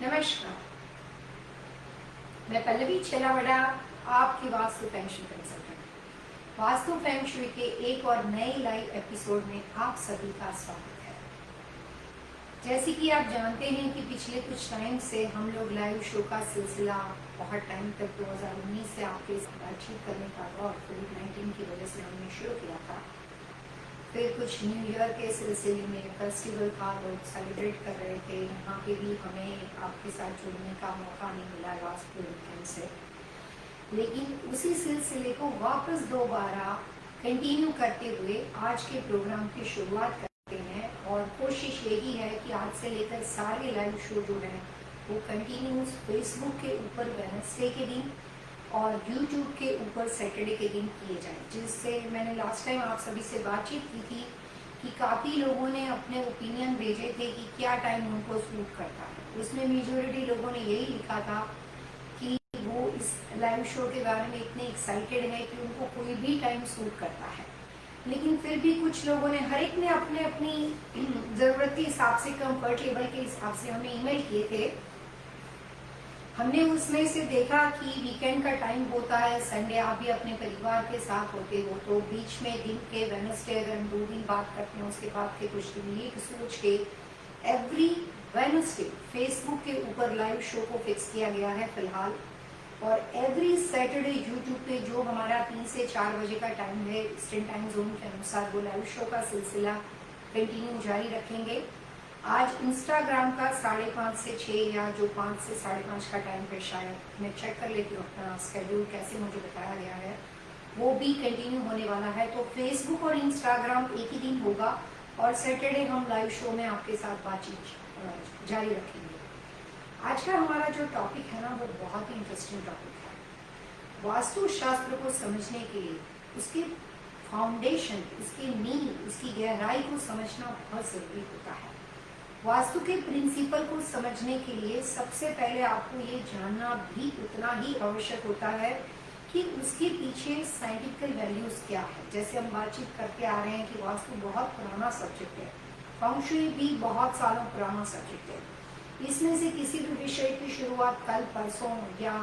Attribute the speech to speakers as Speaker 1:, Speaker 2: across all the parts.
Speaker 1: नमस्कार, मैं पल्लवी छेलावड़ा, आपकी vastu feng shui consultant. Vastu feng shui के एक और नए लाइव एपिसोड में आप सभी का स्वागत है। जैसे कि आप जानते हैं कि पिछले कुछ टाइम से हम लोग लाइव शो का सिलसिला बहुत टाइम तक 2019 से आपके साथ बातचीत करने का और कोविड-19 की वजह से हमने शुरू किया था। फिर कुछ न्यू ईयर के सिलसिले में फेस्टिवल था, लोग सेलिब्रेट कर रहे थे, यहाँ पे भी हमें आपके साथ जुड़ने का मौका नहीं मिला वास्तु वीकेंड से। लेकिन उसी सिलसिले को वापस दोबारा कंटिन्यू करते हुए आज के प्रोग्राम की शुरुआत करते हैं और कोशिश यही है कि आज से लेकर सारे लाइव शो जो है वो कंटिन्यूस फेसबुक के ऊपर वेडनेसडे के दिन और YouTube के ऊपर सैटरडे के दिन किए जाए। जिससे मैंने लास्ट टाइम आप सभी से बातचीत की थी कि काफ़ी लोगों ने अपने ओपिनियन भेजे थे कि क्या टाइम उनको सूट करता है। उसमें मेजॉरिटी लोगों ने यही लिखा था कि वो इस लाइव शो के बारे में इतने एक्साइटेड है कि उनको कोई भी टाइम सूट करता है। लेकिन फिर भी कुछ लोगों ने, हर एक ने अपने अपनी ज़रूरत के हिसाब से, कंफर्ट लेवल के हिसाब से हमें ईमेल किए थे। हमने उसमें से देखा कि वीकेंड का टाइम होता है, संडे आप भी अपने परिवार के साथ होते हो, तो बीच में दिन के वेडनेसडे अगर हम 2 दिन बात करते हैं, उसके बाद के कुछ दिन ये सोच के एवरी वेडनेसडे फेसबुक के ऊपर लाइव शो को फिक्स किया गया है फिलहाल। और एवरी सैटरडे यूट्यूब पे जो हमारा 3 से 4 बजे का टाइम है ईस्टर्न टाइम जोन के अनुसार, वो लाइव शो का सिलसिला कंटिन्यू जारी रखेंगे। आज इंस्टाग्राम का 5:30 से 6 या जो 5 से 5:30 का टाइम है, शायद मैं चेक कर लेती हूँ अपना स्केड्यूल कैसे मुझे बताया गया है, वो भी कंटिन्यू होने वाला है। तो फेसबुक और इंस्टाग्राम एक ही दिन होगा और सैटरडे हम लाइव शो में आपके साथ बातचीत जारी रखेंगे। आज का हमारा जो टॉपिक है ना, वो बहुत ही इंटरेस्टिंग टॉपिक है। वास्तु शास्त्र को समझने के लिए उसके फाउंडेशन, उसकी नींव, उसकी गहराई को समझना बहुत जरूरी होता है। वास्तु के प्रिंसिपल को समझने के लिए सबसे पहले आपको ये जानना भी उतना ही आवश्यक होता है कि उसके पीछे साइंटिफिकल वैल्यूज क्या है। जैसे हम बातचीत करते आ रहे हैं कि वास्तु बहुत पुराना सब्जेक्ट है, फेंग शुई भी बहुत सालों पुराना सब्जेक्ट है। इसमें से किसी भी विषय की शुरुआत कल परसों या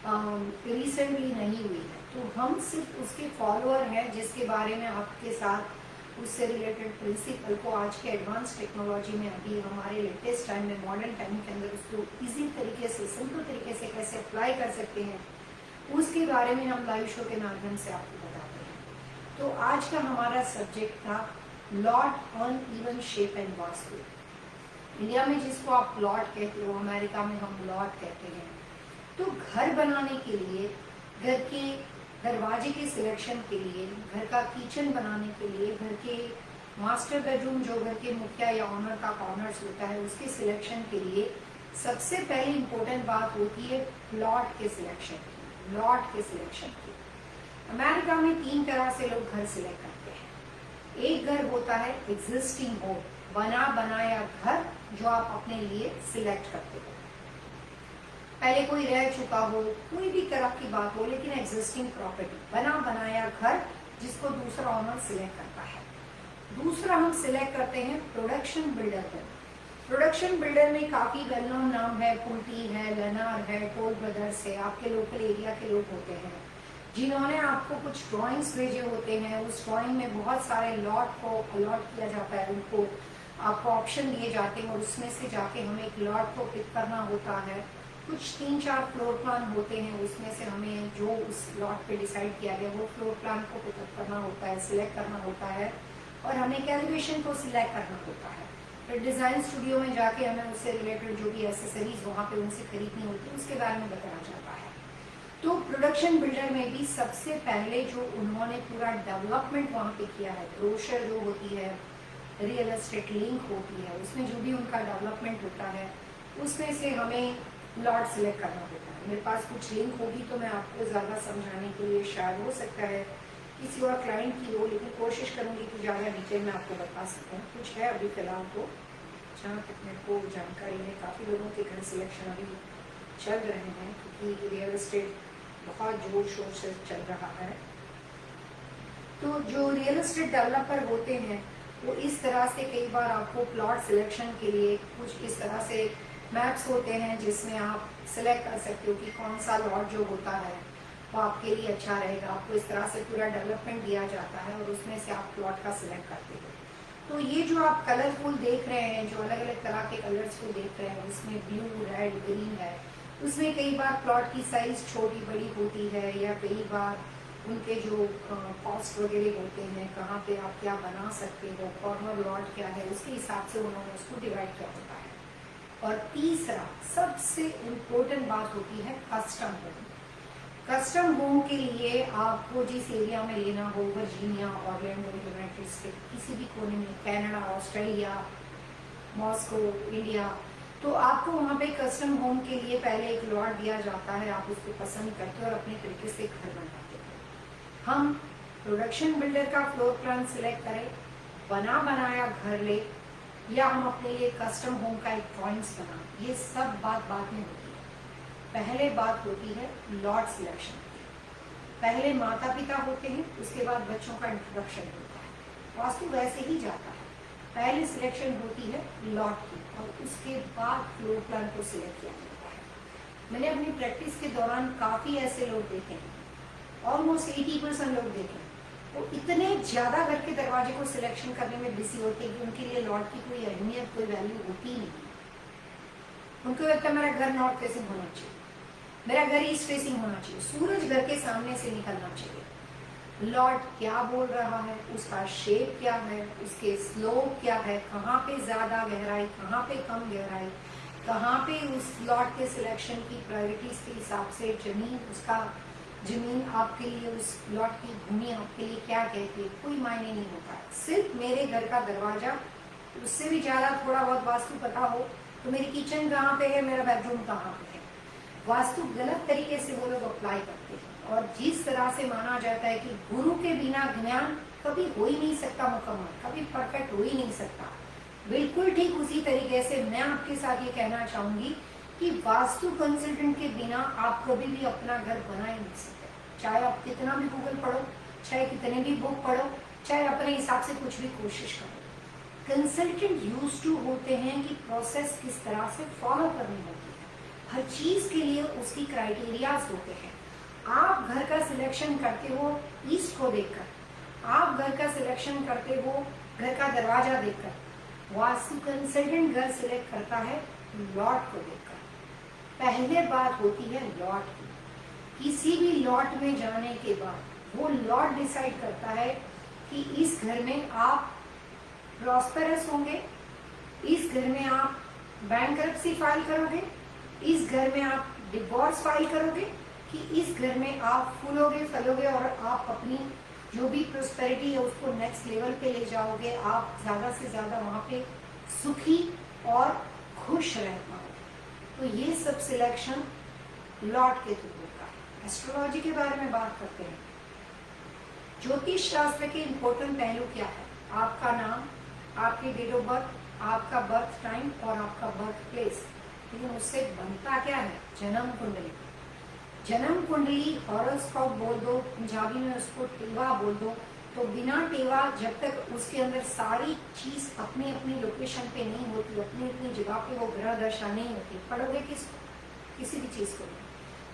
Speaker 1: रिसेंटली नहीं हुई है, तो हम सिर्फ उसके फॉलोअर हैं, जिसके बारे में आपके साथ उससे रिलेटेड प्रिंसिपल को आज के एडवांस टेक्नोलॉजी में, अभी हमारे लेटेस्ट टाइम में, मॉडर्न टाइम के अंदर उसको इजी तरीके से, सिंपल तरीके से कैसे अप्लाई कर सकते हैं, उसके बारे में हम लाइव शो के माध्यम से आपको बताते हैं। तो आज का हमारा सब्जेक्ट था lot on even shape and vastu. India में जिसको आप प्लॉट कहते हो, अमेरिका में हम लॉट कहते हैं। तो घर बनाने के लिए, घर के दरवाजे के सिलेक्शन के लिए, घर का किचन बनाने के लिए, घर के मास्टर बेडरूम जो घर के मुखिया या ऑनर का कॉर्नर्स होता है, उसके सिलेक्शन के लिए सबसे पहले इम्पोर्टेंट बात होती है प्लॉट के सिलेक्शन की, लॉट के सिलेक्शन की। अमेरिका में 3 तरह से लोग घर सिलेक्ट करते हैं। एक घर होता है एग्जिस्टिंग होम, बना बनाया घर, जो आप अपने लिए सिलेक्ट करते हो। पहले कोई रह चुका हो, कोई भी तरह की बात हो, लेकिन एग्जिस्टिंग प्रॉपर्टी, बना बनाया घर, जिसको दूसरा ऑनर सिलेक्ट करता है। दूसरा हम सिलेक्ट करते हैं प्रोडक्शन बिल्डर को। प्रोडक्शन बिल्डर में काफी वेल नोन नाम है, पुल्टी है, लेनार है, टोल ब्रदर्स है, आपके लोकल एरिया के लोग होते हैं, जिन्होंने आपको कुछ ड्रॉइंग्स भेजे होते हैं। उस ड्रॉइंग में बहुत सारे लॉट को अलॉट किया जाता है, उनको आपको ऑप्शन दिए जाते हैं और उसमें से जाके हमें एक लॉट को पिक करना होता है। कुछ 3-4 फ्लोर प्लान होते हैं, उसमें से हमें जो उस लॉट पे डिसाइड किया गया वो फ्लोर प्लान को पिकअप करना होता है, सिलेक्ट करना होता है और हमें कैलिब्रेशन को सिलेक्ट करना होता है। फिर डिज़ाइन स्टूडियो में जाके हमें उससे रिलेटेड जो भी एसेसरीज वहाँ पे उनसे खरीदनी होती है, उसके बारे में बताया जाता है। तो प्रोडक्शन बिल्डर में भी सबसे पहले जो उन्होंने पूरा डेवलपमेंट वहाँ पे किया है, ब्रोशर जो होती है, रियल एस्टेट लिंक होती है, उसमें जो भी उनका डेवलपमेंट होता है, उसमें से हमें लॉट सिलेक्ट करना होता है। मेरे पास कुछ लिंक होगी तो मैं आपको ज़्यादा समझाने के लिए, शायद हो सकता है किसी और क्लाइंट की हो, लेकिन कोशिश करूँगी कि ज़्यादा डिटेल में आपको बता सकूँ। कुछ है अभी फ़िलहाल तो, जहाँ तक मेरे को जानकारी है, काफ़ी लोगों के घर सिलेक्शन अभी चल रहे हैं, क्योंकि रियल एस्टेट बहुत जोर शोर से चल रहा है। तो जो रियल एस्टेट डेवलपर होते हैं वो इस तरह से कई बार आपको प्लॉट सिलेक्शन के लिए कुछ इस तरह से मैप्स होते हैं जिसमें आप सिलेक्ट कर सकते हो कि कौन सा लॉट जो होता है वो आपके लिए अच्छा रहेगा। आपको इस तरह से पूरा डेवलपमेंट दिया जाता है और उसमें से आप प्लॉट का सिलेक्ट करते हो। तो ये जो आप कलरफुल देख रहे हैं, जो अलग अलग तरह के कलर्स को देख रहे हैं, उसमें ब्लू, रेड, ग्रीन है। उसमें कई बार प्लॉट की साइज छोटी बड़ी होती है, या कई बार उनके जो कॉस्ट वगैरह होते हैं, कहाँ पे आप क्या बना सकते हो, कॉर्नर लॉट क्या है, उसके हिसाब से उन्होंने उसको डिवाइड किया होता है। और तीसरा सबसे इम्पोर्टेंट बात होती है कस्टम होम। कस्टम होम के लिए आपको जिस एरिया में लेना हो, वर्जीनिया, ऑरलैंडो, यूनाइटेड स्टेट, किसी भी कोने में, कनाडा, ऑस्ट्रेलिया, मॉस्को, इंडिया, तो आपको वहाँ पे कस्टम होम के लिए पहले एक लॉट दिया जाता है। आप उसको पसंद करते हो और अपने तरीके से घर बनाते हो। हम प्रोडक्शन बिल्डर का फ्लोर प्लान सिलेक्ट करें, बना बनाया घर ले, या हम अपने लिए कस्टम होम का एक ड्रॉइंग्स बनाएं, ये सब बात बाद में होती है। पहले बात होती है लॉट सिलेक्शन। पहले माता पिता होते हैं, उसके बाद बच्चों का इंट्रोडक्शन होता है। वास्तु वैसे ही जाता है, पहले सिलेक्शन होती है लॉट की और उसके बाद फ्लोर प्लान को सिलेक्ट किया जाता है। मैंने अपनी प्रैक्टिस के दौरान काफ़ी ऐसे लोग देखे हैं, ऑलमोस्ट 80% लोग देखे हैं, वो इतने ज़्यादा घर के दरवाजे को सिलेक्शन करने में बिजी होते हैं कि उनके लिए लॉट की कोई अहमियत, कोई वैल्यू होती ही नहीं। उनको लगता है मेरा घर नॉर्थ फेसिंग होना चाहिए, मेरा घर ईस्ट फेसिंग होना चाहिए, सूरज घर के सामने से निकलना चाहिए। लॉट क्या बोल रहा है, उसका शेप क्या है, उसके स्लोप क्या है, कहाँ पे ज्यादा गहराई, कहाँ पे कम गहराई, कहाँ पे उस लॉट के सिलेक्शन की प्रायोरिटीज के हिसाब से जमीन, उसका जमीन आपके लिए, उस लॉट की भूमि आपके लिए क्या कहती है, कोई मायने नहीं होता है। सिर्फ मेरे घर का दरवाजा, उससे भी ज्यादा थोड़ा बहुत वास्तु पता हो तो मेरी किचन कहाँ पे है, मेरा बेडरूम कहाँ पे है, वास्तु गलत तरीके से वो लोग अप्लाई करते हैं। और जिस तरह से माना जाता है कि गुरु के बिना ज्ञान कभी हो ही नहीं सकता मुकम्मल, कभी परफेक्ट हो ही नहीं सकता, बिल्कुल ठीक उसी तरीके से मैं आपके साथ ये कहना चाहूंगी कि वास्तु कंसल्टेंट के बिना आप कभी भी अपना घर बना ही नहीं सकते। चाहे आप कितना भी गूगल पढ़ो, चाहे कितने भी बुक पढ़ो, चाहे अपने हिसाब से कुछ भी कोशिश करो, कंसल्टेंट यूज टू होते हैं कि प्रोसेस किस तरह से फॉलो करनी होती है। हर चीज के लिए उसकी क्राइटेरियाज होते हैं। आप घर का सिलेक्शन करते हो ईस्ट को देखकर, आप घर का सिलेक्शन करते हो घर का दरवाजा देखकर, वास्तु कंसल्टेंट घर सिलेक्ट करता है लॉट को देखकर। पहले बात होती है लॉट की। किसी भी लॉट में जाने के बाद वो लॉट डिसाइड करता है कि इस घर में आप प्रॉस्पेरस होंगे, इस घर में आप बैंकरप्सी फाइल करोगे, इस घर में आप डिवोर्स फाइल करोगे, कि इस घर में आप फूलोगे फलोगे और आप अपनी जो भी प्रोस्पेरिटी है उसको नेक्स्ट लेवल पे ले जाओगे, आप ज्यादा से ज्यादा वहां पे सुखी और खुश रह पाओगे। तो ये सब सिलेक्शन लॉट के थ्रू होता है। एस्ट्रोलॉजी के बारे में बात करते हैं। ज्योतिष शास्त्र के इंपॉर्टेंट पहलू क्या है? आपका नाम, आपकी डेट ऑफ बर्थ, आपका बर्थ टाइम और आपका बर्थ प्लेस। लेकिन उससे बनता क्या है? जन्म कुंडली। जन्म कुंडली हॉरोस्कोप बोल दो, पंजाबी में उसको टेवा बोल दो। तो बिना टेवा जब तक उसके अंदर सारी चीज अपनी अपनी लोकेशन पे नहीं होती, अपनी अपनी जगह पे वो ग्रह दशा नहीं होती, पढ़ोगे किसी भी चीज को,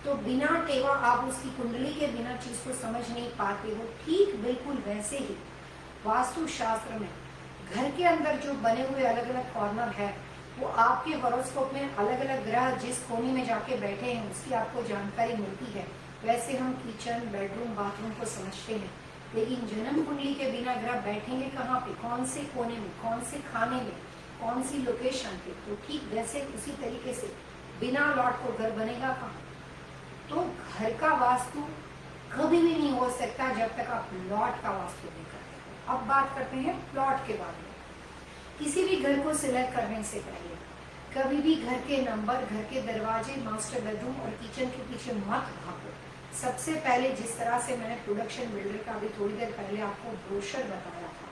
Speaker 1: तो बिना टेवा आप उसकी कुंडली के बिना चीज को समझ नहीं पाते हो। ठीक बिल्कुल वैसे ही वास्तु शास्त्र में घर के अंदर जो बने हुए अलग अलग कॉर्नर है, वो आपके हॉरोस्कोप में अलग अलग ग्रह जिस कोने में जाके बैठे हैं उसकी आपको जानकारी मिलती है। वैसे हम किचन, बेडरूम, बाथरूम को समझते हैं, लेकिन जन्म कुंडली के बिना ग्रह बैठेंगे कहाँ पे, कौन से कोने में, कौन से खाने में, कौन सी लोकेशन पे। तो ठीक वैसे उसी तरीके से बिना लॉट को घर बनेगा कहाँ? तो घर का वास्तु कभी भी नहीं हो सकता जब तक आप लॉट का वास्तु नहीं करते हो। अब बात करते हैं प्लॉट के बारे में। किसी भी घर को सिलेक्ट करने से पहले कभी भी घर के नंबर, घर के दरवाजे, मास्टर बेडरूम और किचन के पीछे मत भागो। सबसे पहले जिस तरह से मैंने प्रोडक्शन बिल्डर का अभी थोड़ी देर पहले आपको ब्रोशर बताया था,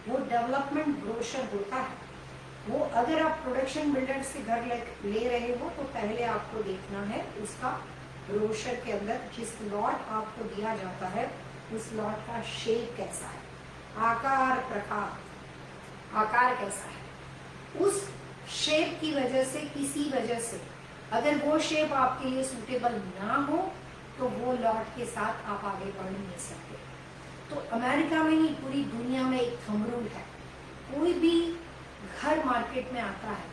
Speaker 1: वो डेवलपमेंट ब्रोशर होता है। वो अगर आप प्रोडक्शन बिल्डर से घर ले रहे हो तो पहले आपको देखना है उसका ब्रोशर के अंदर जिस लॉट आपको दिया जाता है उस लॉट का शेप कैसा है, आकार प्रकार, आकार कैसा है, उस शेप की वजह से, किसी वजह से अगर वो शेप आपके लिए सूटेबल ना हो तो वो लॉट के साथ आप आगे बढ़ नहीं सकते। तो अमेरिका में नहीं, पूरी दुनिया में एक थंब रूल है, कोई भी घर मार्केट में आता है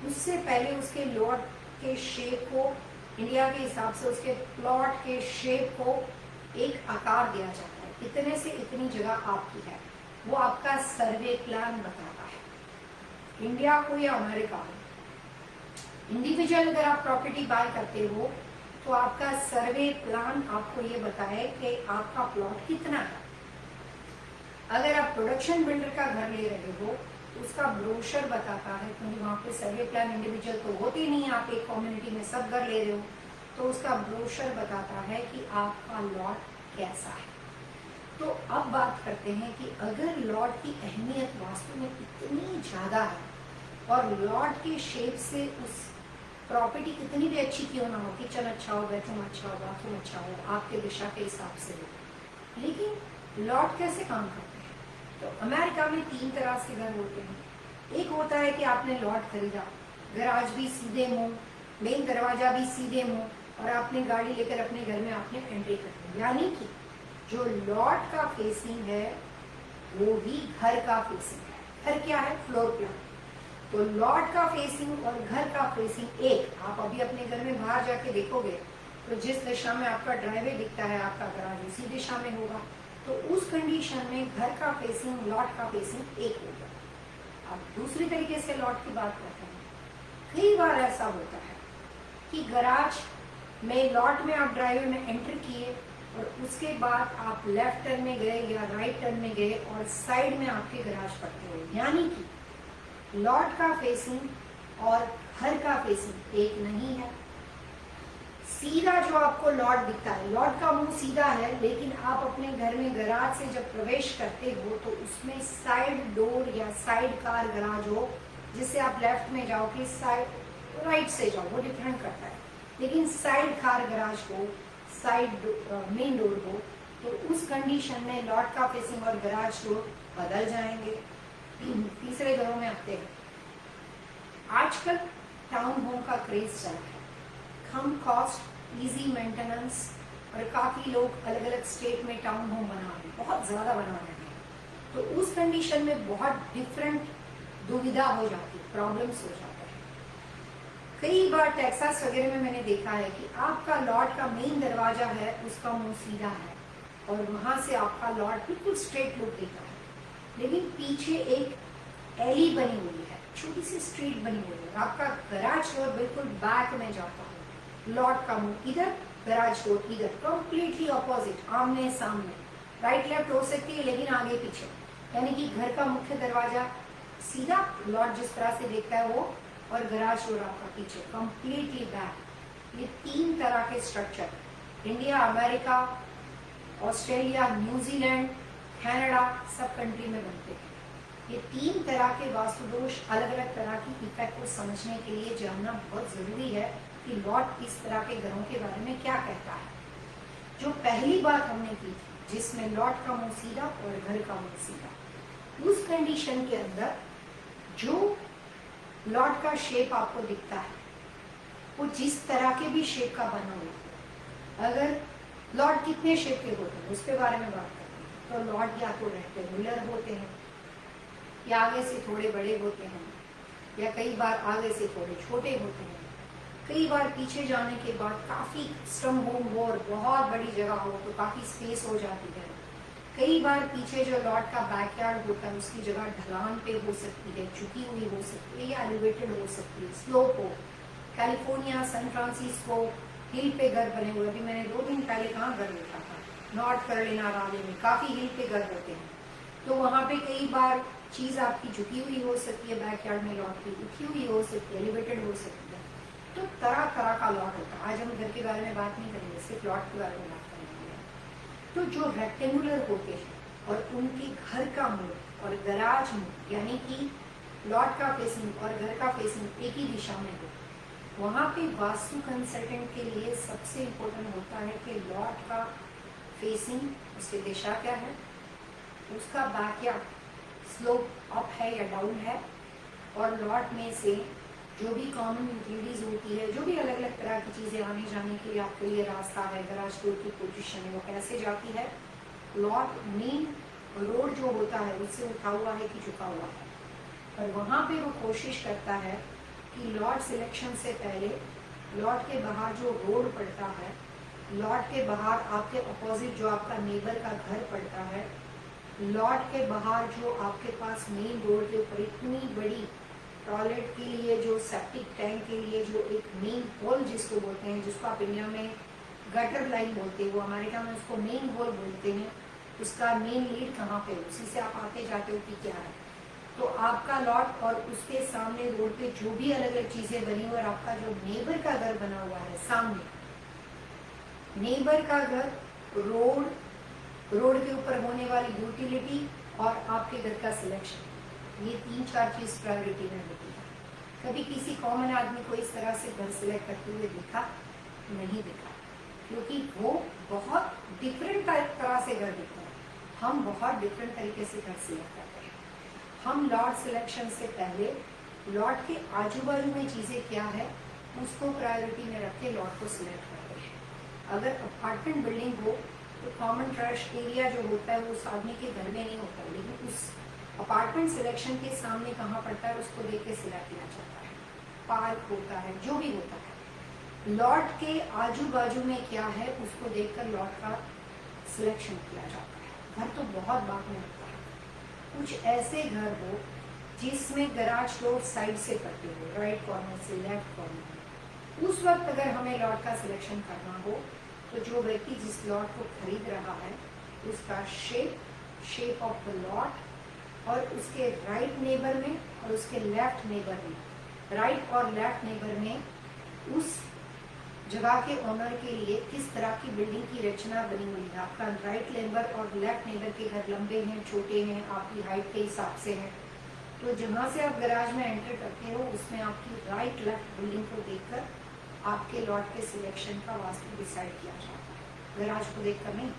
Speaker 1: उससे पहले उसके लॉट के शेप को, इंडिया के हिसाब से उसके प्लॉट के शेप को एक आकार दिया जाता है, इतने से इतनी जगह आपकी है, वो आपका सर्वे प्लान बताता है। इंडिया हो या अमेरिका हो, इंडिविजुअल अगर आप प्रॉपर्टी बाय करते हो तो आपका सर्वे प्लान आपको ये बताए कि आपका प्लॉट कितना है। अगर आप प्रोडक्शन बिल्डर का घर ले रहे हो तो उसका ब्रोशर बताता है, क्योंकि वहाँ पे सर्वे प्लान इंडिविजुअल तो होते नहीं, आप एक कम्युनिटी में सब घर ले रहे हो, तो उसका ब्रोशर बताता है कि आपका लॉट कैसा है। तो अब बात करते हैं कि अगर लॉट की अहमियत वास्तव में इतनी ज़्यादा है और लॉट के शेप से उस प्रॉपर्टी कितनी भी अच्छी क्यों ना हो, किचन अच्छा हो, बेडरूम अच्छा हो, बाथरूम अच्छा हो, आपके दिशा के हिसाब से हो, लेकिन लॉट कैसे काम करते हैं? तो अमेरिका में 3 तरह से घर होते हैं। एक होता है कि आपने लॉट खरीदा, गराज भी सीधे मुंह, मेन दरवाजा भी सीधे मुंह, और आपने गाड़ी लेकर अपने घर में आपने एंट्री कर दी, यानी कि जो लॉट का फेसिंग है वो ही घर का फेसिंग है। घर क्या है? Floor plan. तो लॉट का फेसिंग और घर का फेसिंग एक, आप अभी अपने घर में बाहर जाके देखोगे तो जिस दिशा में आपका ड्राइवे दिखता है आपका गराज उसी दिशा में होगा, तो उस कंडीशन में घर का फेसिंग लॉट का फेसिंग एक होगा। अब दूसरी तरीके से लॉट की बात करते हैं, कई बार ऐसा होता है कि गराज में, लॉट में आप ड्राइवे में एंटर किए और उसके बाद आप लेफ्ट टर्न में गए या राइट टर्न में गए और साइड में आपके गराज पड़ते हो, यानी कि लॉट का फेसिंग और घर का फेसिंग एक नहीं है। सीधा जो आपको लॉट दिखता है, लॉट का मुंह सीधा है, लेकिन आप अपने घर में गराज से जब प्रवेश करते हो तो उसमें साइड डोर या साइड कार गराज हो, जिससे आप लेफ्ट में जाओ कि साइड राइट से जाओ, वो डिफरेंट करता है, लेकिन साइड कार गराज हो, साइड मेन डोर हो, तो उस कंडीशन में लॉट का फेसिंग और गराज डोर बदल जाएंगे। तीसरे घरों में आते हैं, आजकल टाउन होम का क्रेज चल रहा है, कम कॉस्ट, इजी मेंटेनेंस, और काफी लोग अलग अलग स्टेट में टाउन होम बना रहे हैं, बहुत ज्यादा बना रहे हैं। तो उस कंडीशन में बहुत डिफरेंट दुविधा हो जाती है, प्रॉब्लम्स हो जाते हैं। कई बार टेक्सास वगैरह में मैंने देखा है कि आपका लॉट का मेन दरवाजा है, उसका मुंह सीधा है और वहां से आपका लॉट बिल्कुल स्ट्रेट लुक देता है, लेकिन पीछे एक एली बनी हुई है, छोटी सी स्ट्रीट बनी हुई है, आपका गराज डोर बिल्कुल बैक में जाता है, लॉट का मुंह इधर, गराज डोर इधर, कंप्लीटली ऑपोजिट, आमने सामने, राइट लेफ्ट हो सकती है लेकिन आगे पीछे, यानी कि घर का मुख्य दरवाजा सीधा, लॉट जिस तरह से देखता है वो, और गराज डोर आपका पीछे, कंप्लीटली बैक। ये 3 तरह के structure India, America, Australia, New Zealand, Canada, सब कंट्री में बनते हैं। ये 3 तरह के वास्तु दोष, अलग अलग तरह की इफेक्ट को समझने के लिए जानना बहुत जरूरी है कि लॉट इस तरह के घरों के बारे में क्या कहता है। जो पहली बात हमने की थी, जिसमें लॉट का मुंह सीधा और घर का मुंह सीधा, उस कंडीशन के अंदर जो लॉट का शेप आपको दिखता है वो जिस तरह के भी शेप का बना हुआ, अगर लॉट कितने शेप के होते हैं उसके बारे में बात करते हैं, तो लॉट या तो रेक्टेंगुलर होते हैं, या आगे से थोड़े बड़े होते हैं, या कई बार आगे से थोड़े छोटे होते हैं, कई बार पीछे जाने के बाद काफी स्टम होम हो और बहुत बड़ी जगह हो तो काफी स्पेस हो जाती है, कई बार पीछे जो लॉट का बैकयार्ड होता है उसकी जगह ढलान पे हो सकती है, झुकी हुई हो सकती है, या एलिवेटेड हो सकती है, स्लोप हो। कैलिफोर्निया, सैन फ्रांसिस्को, हिल पे घर बने हुए, अभी मैंने 2 दिन पहले कहाँ घर देखा था, नॉर्थ कैरोलिना वाले में काफी हिल पे घर होते हैं, तो वहाँ पे कई बार चीज आपकी झुकी हुई हो सकती है, बैकयार्ड में लॉट की उठी हुई हो सकती है, एलिवेटेड हो सकती है, तो तरह तरह का लॉट होता है। आज हम घर के बारे में बात नहीं करेंगे, सिर्फ लॉट के बारे में बात करेंगे। तो जो रेक्टेंगुलर होते हैं और उनके घर का मुंह और गराज मुंह, यानी कि लॉट का फेसिंग और घर का फेसिंग एक ही दिशा में हो, वहाँ पे वास्तु कंसल्टेंट के लिए सबसे इम्पोर्टेंट होता है कि लॉट का फेसिंग, उसकी दिशा क्या है, उसका बैकयार्ड स्लोप अप है या डाउन है, और लॉट में से जो भी कॉमन यूटिलिटीज होती है, जो भी अलग अलग तरह की चीज़ें आने जाने के लिए आपके लिए रास्ता है, गराज डोर की पोजीशन है, वो कैसे जाती है। लॉट मेन रोड जो होता है उससे उठा हुआ है कि झुका हुआ है, पर वहाँ पे वो कोशिश करता है कि लॉट सिलेक्शन से पहले लॉट के बाहर जो रोड पड़ता है, लॉट के बाहर आपके अपोजिट जो आपका नेबर का घर पड़ता है, लॉट के बाहर जो आपके पास मेन रोड के ऊपर इतनी बड़ी टॉयलेट के लिए जो सेप्टिक टैंक के लिए जो एक मेन होल जिसको बोलते हैं, जिसको आप इंडिया में गटर लाइन बोलते हैं, वो अमेरिका में उसको मेन होल बोलते हैं, उसका मेन लीड कहाँ पे, उसी से आप आते जाते हो कि क्या है। तो आपका लॉट और उसके सामने रोड पे जो भी अलग अलग चीजें बनी हुई और आपका जो नेबर का घर बना हुआ है सामने, नेबर का घर, रोड के ऊपर होने वाली यूटिलिटी और आपके घर का सिलेक्शन, ये 3-4 चीज प्रायोरिटी में होती है। कभी किसी कॉमन आदमी को इस तरह से घर सिलेक्ट करते हुए दिखा नहीं दिखा, क्योंकि वो बहुत डिफरेंट तरह से घर दिखता है। हम बहुत डिफरेंट तरीके से घर सिलेक्ट करते हैं। हम लॉट सिलेक्शन से पहले लॉट के आजू बाजू में चीजें क्या है उसको प्रायोरिटी में रख के लॉट को सिलेक्ट करते हैं। अगर अपार्टमेंट बिल्डिंग हो तो कॉमन ट्रैश एरिया जो होता है वो उस आदमी के घर में नहीं होता, लेकिन उस अपार्टमेंट सिलेक्शन के सामने कहाँ पड़ता है उसको देख के सिलेक्ट किया जाता है। पार्क होता है, जो भी होता है, लॉट के आजू बाजू में क्या है उसको देखकर लॉट का सिलेक्शन किया जाता है। घर तो बहुत बाद में होता है, कुछ ऐसे घर हो जिसमें गराज डोर साइड से पड़ते हो, राइट कॉर्नर से लेफ्ट कॉर्नर। उस वक्त अगर हमें लॉट का सिलेक्शन करना हो तो जो व्यक्ति जिस लॉट को खरीद रहा है उसका शेप ऑफ द लॉट और उसके राइट नेबर में और उसके लेफ्ट नेबर में, राइट और लेफ्ट नेबर में उस जगह के ओनर के लिए किस तरह की बिल्डिंग की रचना बनी हुई है। आपका राइट नेबर और लेफ्ट नेबर के घर लंबे हैं, छोटे हैं, आपकी हाइट के हिसाब से हैं। तो जहाँ से आप गैराज में एंटर करते हो उसमें आपकी राइट लेफ्ट बिल्डिंग को देखकर आपके लॉट के सिलेक्शन का वास्तु डिसाइड किया जाता है। गैराज को देखकर नहीं,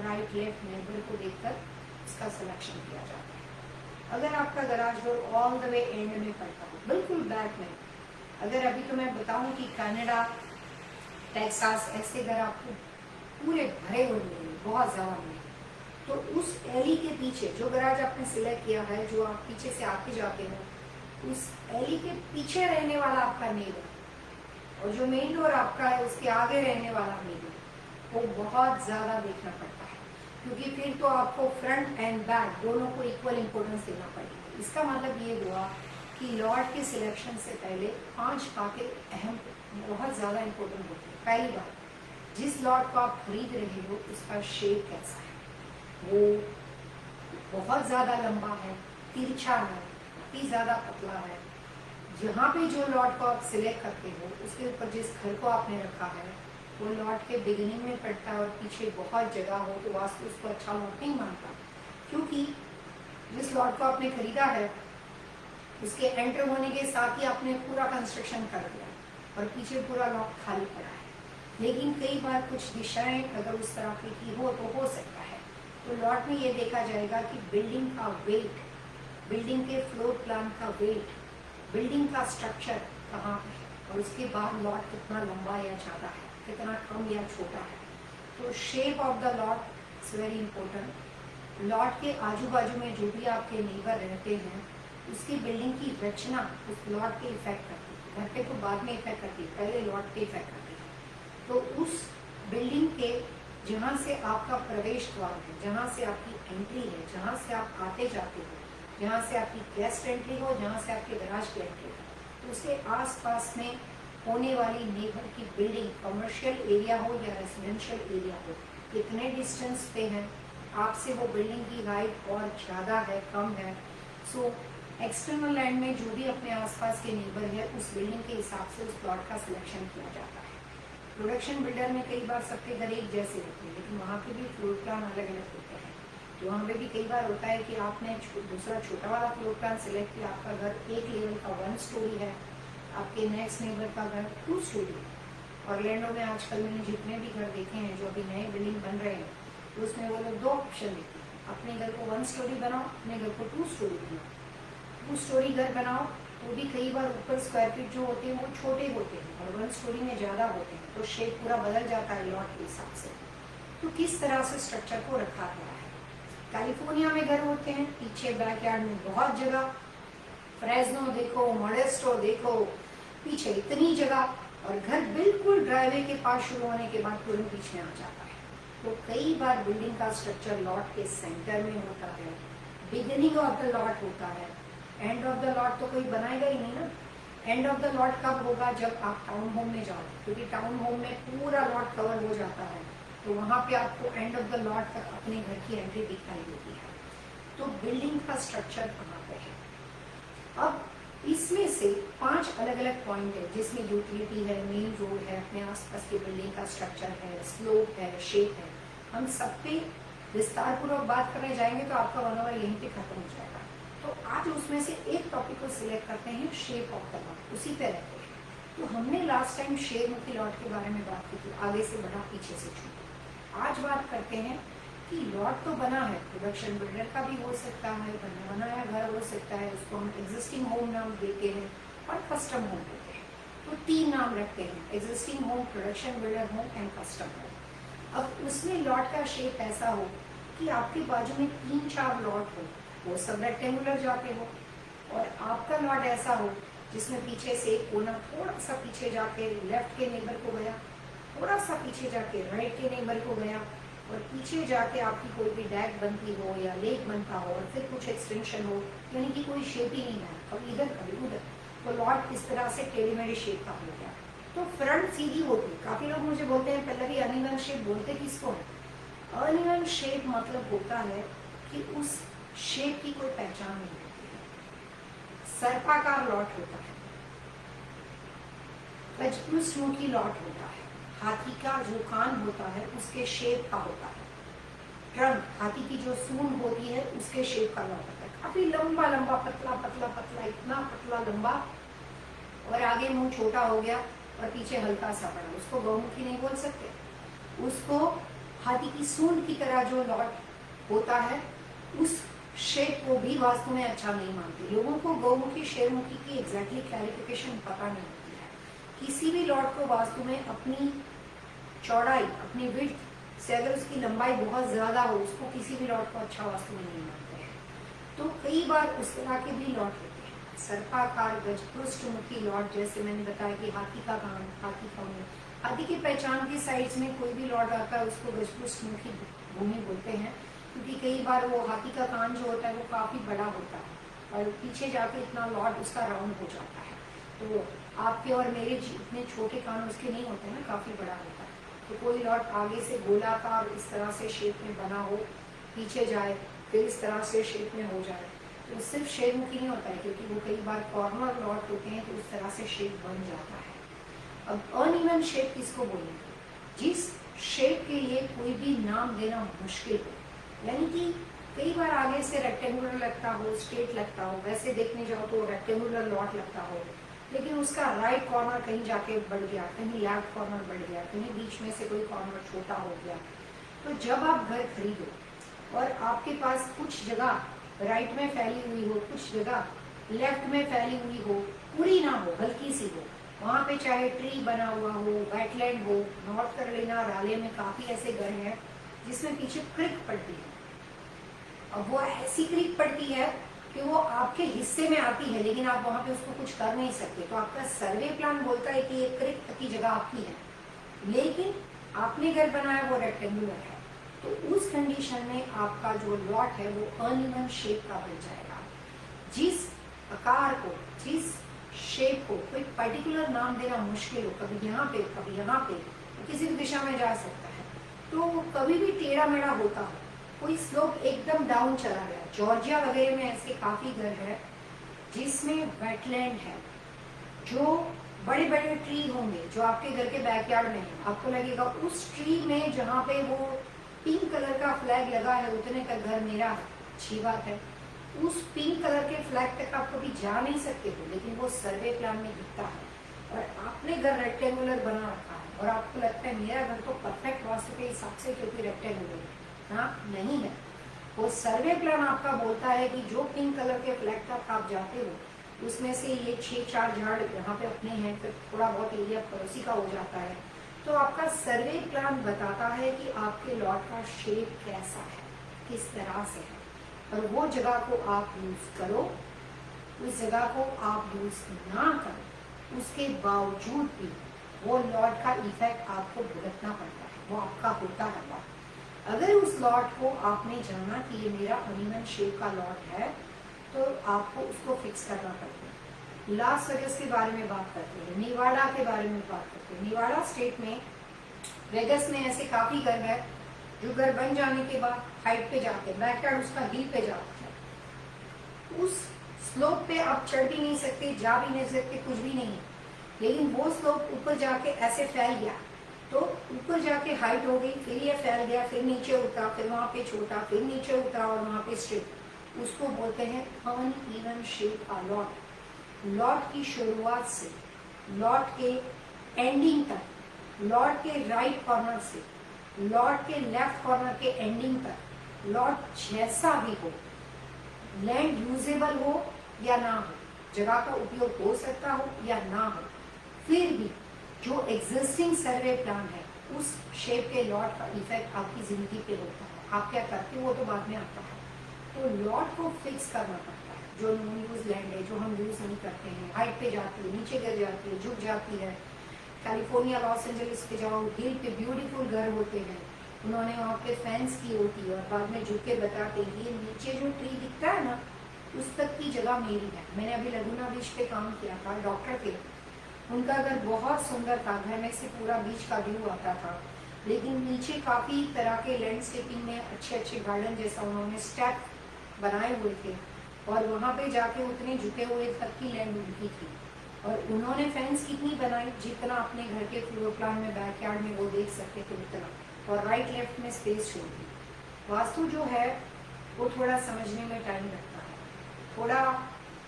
Speaker 1: राइट लेफ्ट नेबर को देखकर इसका सिलेक्शन किया जाता है। अगर आपका garage door all the way and में पड़ता हो, बिल्कुल बैक में, अगर अभी तो मैं बताऊं कि कनाडा, टेक्सास ऐसे घर आपको पूरे भरे हुए मिलेंगे, बहुत ज्यादा मिलेंगे, तो उस एली के पीछे जो गैराज आपने सिलेक्ट किया है, जो आप पीछे से आके जाते हो, उस एली के पीछे रहने वाला आपका नेबर और जो मेन डोर आपका है उसके आगे रहने वाला नेबर, वो बहुत ज्यादा देखना पड़ता है, क्योंकि फिर तो आपको फ्रंट एंड बैक दोनों को इक्वल इंपॉर्टेंस देना पड़ेगा। इसका मतलब ये हुआ कि लॉट के सिलेक्शन से पहले 5 बातें अहम, बहुत ज़्यादा इम्पोर्टेंट होती है। पहली बात, जिस लॉट को आप खरीद रहे हो उसका शेप कैसा है, वो बहुत ज़्यादा लंबा है, तिरछा है, अति ज़्यादा पतला है। जहाँ पे जो लॉट को आप सिलेक्ट करते हो उसके ऊपर जिस घर को आपने रखा है वो लॉट के बिगिनिंग में पड़ता है और पीछे बहुत जगह हो तो वास्तु उसको अच्छा लॉट नहीं मानता, क्योंकि जिस लॉट को आपने खरीदा है उसके एंटर होने के साथ ही आपने पूरा कंस्ट्रक्शन कर दिया और पीछे पूरा लॉट खाली पड़ा है। लेकिन कई बार कुछ दिशाएं अगर उस तरह की हो तो हो सकता है, तो लॉट में ये देखा जाएगा कि बिल्डिंग का वेट, बिल्डिंग के फ्लोर प्लान का वेट, बिल्डिंग का स्ट्रक्चर कहाँ है और उसके बाद लॉट कितना लंबा या ज़्यादा है, कितना कम या छोटा है। तो shape of the lot is very important. Lot के आजू बाजू में जो भी आपके नेबर रहते हैं उसकी बिल्डिंग की रचना उस लॉट पे इफेक्ट करती है। घर पे तो बाद में इफेक्ट करती है, पहले लॉट पे इफेक्ट करती है। तो उस बिल्डिंग के जहाँ से आपका प्रवेश द्वार है, जहाँ से आपकी एंट्री है, जहाँ से आप आते जाते हो, जहाँ से आपकी गेस्ट एंट्री हो, जहाँ से आपके गैराज की एंट्री हो, तो उसके आसपास में होने वाली नेबर की बिल्डिंग, कमर्शियल एरिया हो या रेजिडेंशियल एरिया हो, कितने डिस्टेंस पे है आपसे, वो बिल्डिंग की हाइट और ज़्यादा है कम है। सो एक्सटर्नल लैंड में जो भी अपने आसपास के नेबर है उस बिल्डिंग के हिसाब से उस प्लॉट का सिलेक्शन किया जाता है। प्रोडक्शन बिल्डर में कई बार सबके घर एक जैसे होते हैं, लेकिन वहाँ के भी फ्लोर प्लान अलग अलग होते हैं। तो वहाँ पे भी कई बार होता है कि आपने दूसरा छोटा वाला फ्लोर प्लान सिलेक्ट किया, आपका घर एक लेवल का 1 स्टोरी है, आपके नेक्स्ट नेबर का घर 2 स्टोरी है। ऑरलैंडो में आजकल मैंने जितने भी घर देखे हैं जो अभी नए बिल्डिंग बन रहे हैं, तो उसमें वो लोग 2 ऑप्शन देते हैं, अपने घर को 1 स्टोरी बनाओ, अपने घर को 2 स्टोरी बनाओ। 2 स्टोरी घर बनाओ तो तो भी कई बार ऊपर स्क्वायर फीट जो होते हैं वो छोटे होते हैं और 1 स्टोरी में ज़्यादा होते हैं, तो शेप पूरा बदल जाता है लॉट के हिसाब से। तो किस तरह से स्ट्रक्चर को रखा गया है। कैलिफोर्निया में घर होते हैं, पीछे बैकयार्ड में बहुत जगह, फ्रेस्नो देखो, मॉडेस्टो देखो, पीछे इतनी जगह, और घर बिल्कुल ड्राइवे के पास शुरू होने के बाद तुरंत पीछे आ जाता है। तो कई बार बिल्डिंग का स्ट्रक्चर लॉट के सेंटर में होता है, बिगिनिंग ऑफ द लॉट होता है, एंड ऑफ द लॉट तो कोई बनाएगा ही नहीं ना। एंड ऑफ द लॉट कब होगा, जब आप टाउन होम में जाओ, क्योंकि टाउन होम में पूरा लॉट कवर हो जाता है, तो वहां पे आपको एंड ऑफ द लॉट तक अपने घर की एंट्री दिखाई देती है। तो बिल्डिंग का स्ट्रक्चर कहाँ पे है। अब इसमें से 5 अलग अलग पॉइंट है, जिसमें यूटिलिटी है, मेन रोड है, अपने आसपास की बिल्डिंग का स्ट्रक्चर है, स्लोप है, शेप है। हम सब पे विस्तार पूर्वक बात करने जाएंगे तो आपका 1 आवर यहीं पे खत्म हो जाएगा। तो आज उसमें से एक टॉपिक को सिलेक्ट करते हैं, शेप ऑफ द लॉट, उसी पे रहते हैं। तो हमने लास्ट टाइम शेरमुखी लॉट के बारे में बात की थी, आगे से बढ़ा पीछे से छूटा। आज बात करते हैं कि लॉट तो बना है, प्रोडक्शन बिल्डर का भी हो सकता है, बना बनाया घर हो सकता है, उसको हम एग्जिस्टिंग होम नाम देते हैं और कस्टम होम देते हैं। तो 3 नाम रखते हैं, existing home, production builder home and custom home. अब उसमें लॉट का शेप ऐसा हो कि आपके बाजू में 3-4 लॉट हो, वो सब रेक्टेंगुलर जाते हो, और आपका लॉट ऐसा हो जिसमें पीछे से एक कोना थोड़ा सा पीछे जाके लेफ्ट के नेबर को गया, थोड़ा सा पीछे जाके राइट के नेबर को गया, और पीछे जाके आपकी कोई भी डैक बनती हो या लेक बनता हो, और फिर कुछ एक्सटेंशन हो, यानी कि कोई शेप ही नहीं है, कभी इधर कभी उधर। तो लॉट इस तरह से टेढ़ी-मेढ़ी शेप का हो गया। तो फ्रंट सीधी होती है। काफी लोग मुझे बोलते हैं पहले भी अनइवन शेप बोलते किसको है। अनइवन शेप मतलब होता है कि उस शेप की कोई पहचान नहीं होती है। सर्पाकार लॉट होता है, पंचभुजमुखी लॉट होता है, हाथी का जो कान होता है उसके शेप का होता है, ट्रंक हाथी की जो सूंड होती है उसके शेप का लॉट होता है, काफी लंबा लंबा, पतला पतला पतला, इतना पतला लंबा, और आगे मुंह छोटा हो गया और पीछे हल्का सा बड़ा, उसको गौमुखी नहीं बोल सकते। उसको हाथी की सूंड की तरह जो लॉट होता है उस शेप को भी वास्तु में अच्छा नहीं मानते। लोगों को गौमुखी शेरमुखी की एग्जैक्टली क्लैरिफिकेशन पता नहीं होती है। किसी भी लॉट को वास्तु में अपनी चौड़ाई, अपनी विड्थ से अगर उसकी लंबाई बहुत ज्यादा हो, उसको किसी भी लॉट को अच्छा वास्तु में नहीं मानते हैं। तो कई बार उस तरह के भी लॉट होते हैं, सर्पाकार गजपृष्ठमुखी लॉट, जैसे मैंने बताया कि हाथी का कान, हाथी का मुंह। हाथी की पहचान की साइड्स में कोई भी लॉट आता है उसको गजपृष्ठमुखी भूमि बोलते हैं, क्योंकि कई बार वो हाथी का कान जो होता है वो काफी बड़ा होता है और पीछे जाके इतना लॉट उसका राउंड हो जाता है। तो आपके और मेरे इतने छोटे कान उसके नहीं होते ना, काफी बड़ा होता है। तो कोई लॉट आगे से गोलाकार इस तरह से शेप में बना हो, पीछे जाए फिर इस तरह से शेप में हो जाए, तो सिर्फ शेरमुखी नहीं होता है, क्योंकि वो कई बार कॉर्नर लॉट होते हैं तो उस तरह से शेप बन जाता है। अब अनइवन शेप किसको बोलेंगे, जिस शेप के लिए कोई भी नाम देना मुश्किल हो, यानी कि कई बार आगे से रेक्टेंगुलर लगता हो, स्ट्रेट लगता हो, वैसे देखने जाओ तो रेक्टेंगुलर लॉट लगता हो, लेकिन उसका राइट कॉर्नर कहीं जाके बढ़ गया, कहीं लेफ्ट कॉर्नर बढ़ गया, कहीं बीच में से कोई कॉर्नर छोटा हो गया। तो जब आप घर खरीदो और आपके पास कुछ जगह राइट में फैली हुई हो, कुछ जगह लेफ्ट में फैली हुई हो, पूरी ना हो, हल्की सी हो, वहां पे चाहे ट्री बना हुआ हो, वेटलैंड हो, नॉर्थ कैरोलिना राले में काफी ऐसे घर हैं जिसमें पीछे क्रिक पड़ती है। अब वो ऐसी क्रिक पड़ती है कि वो आपके हिस्से में आती है, लेकिन आप वहां पे उसको कुछ कर नहीं सकते। तो आपका सर्वे प्लान बोलता है कि ये क्रिक की जगह आपकी है, लेकिन आपने घर बनाया वो रेक्टेंगुलर है, तो उस कंडीशन में आपका जो लॉट है वो अनइवन शेप का बन जाएगा। जिस आकार को, जिस शेप को कोई पर्टिकुलर नाम देना मुश्किल हो, कभी यहाँ पे कभी यहाँ पे, तो किसी भी दिशा में जा सकता है, तो वो कभी भी टेढ़ा मेढ़ा होता हो, कोई स्लोप एकदम डाउन चला गया। जॉर्जिया वगैरह में ऐसे काफी घर है जिसमें वेटलैंड है, जो बड़े बड़े ट्री होंगे जो आपके घर के बैकयार्ड में है, आपको लगेगा उस ट्री में जहाँ पे वो पिंक कलर का फ्लैग लगा है उतने का घर मेरा है, अच्छी बात है। उस पिंक कलर के फ्लैग तक आप कभी जा नहीं सकते हो, लेकिन वो सर्वे प्लान में दिखता है, और आपने घर रेक्टेंगुलर बना रखा है और आपको लगता है मेरा घर तो परफेक्ट वास्तु के हिसाब से क्योंकि रेक्टेंगुलर है। हाँ, नहीं है। वो सर्वे प्लान आपका बोलता है कि जो पिंक कलर के फ्लैग तक आप जाते हो उसमें से ये 6-4 झाड़ यहाँ पे अपने हैं, फिर थोड़ा बहुत एरिया पड़ोसी का हो जाता है। तो आपका सर्वे प्लान बताता है कि आपके लॉट का शेप कैसा है, किस तरह से है, और वो जगह को आप यूज करो, उस जगह को आप यूज ना करो, उसके बावजूद भी वो लॉट का इफेक्ट आपको भुगतना पड़ता है, वो आपका होता है लॉट। अगर उस लॉट को आपने जाना कि ये मेरा अनइवन शेप का लॉट है, तो आपको उसको फिक्स करना पड़ता है। लास वेगस के बारे में बात करते हैं, निवाड़ा के बारे में बात करते हैं। निवाड़ा स्टेट में, वेगस में ऐसे काफी घर है जो घर बन जाने के बाद हाइट पे जाते हैं, बैकयार्ड उसका हिल पे जाता है, उस स्लोप पे आप चढ़ भी नहीं सकते, जा भी नहीं सकते, कुछ भी नहीं है। लेकिन वो स्लोप ऊपर जाके ऐसे फैल गया, तो ऊपर जाके हाइट हो गई, फिर ये फैल गया, फिर नीचे उतरा, फिर वहां पे छोटा, फिर नीचे उतरा और वहां पे स्ट्रेट। उसको बोलते हैं अनइवन शेप का लॉट। लॉट की शुरुआत से लॉट के एंडिंग तक, लॉट के राइट कॉर्नर से लॉट के लेफ्ट कॉर्नर के एंडिंग तक, लॉट जैसा भी हो, लैंड यूजेबल हो या ना हो, जगह का उपयोग हो सकता हो या ना हो, फिर भी जो एग्जिस्टिंग सर्वे प्लान है उस शेप के लॉट का इफेक्ट आपकी जिंदगी पे होता है। आप क्या करते हो वो तो बाद में आता है। तो लॉट को फिक्स करना पड़ता है। जो नॉन यूज लैंड है, जो हम यूज नहीं करते हैं, हाइट पे जाती है, नीचे गिर जाती है, झुक जाती है। कैलिफोर्निया, लॉस एंजलिस पे जाओ, हिल पे ब्यूटीफुल घर होते हैं, उन्होंने वहाँ पे फेंस की होती है और बाद में झुक के बताते हैं ये नीचे जो ट्री दिखता है ना, उस तक की जगह मेरी है। मैंने अभी लगुना बीच पे काम किया था, डॉक्टर थे, उनका घर बहुत सुंदर था, घर में से पूरा बीच का व्यू आता था, लेकिन नीचे काफी तरह के लैंडस्केपिंग में अच्छे अच्छे गार्डन जैसा उन्होंने स्टेप बनाए हुए थे, और वहां पे जाके उतने झुके हुए तक की लैंड उनकी थी। और उन्होंने फेंस कितनी बनाई, जितना अपने घर के फ्लोर प्लान में, बैकयार्ड में वो देख सकते थे उतना, और राइट लेफ्ट में स्पेस छोड़ दी। वास्तु जो है वो थोड़ा समझने में टाइम लगता है, थोड़ा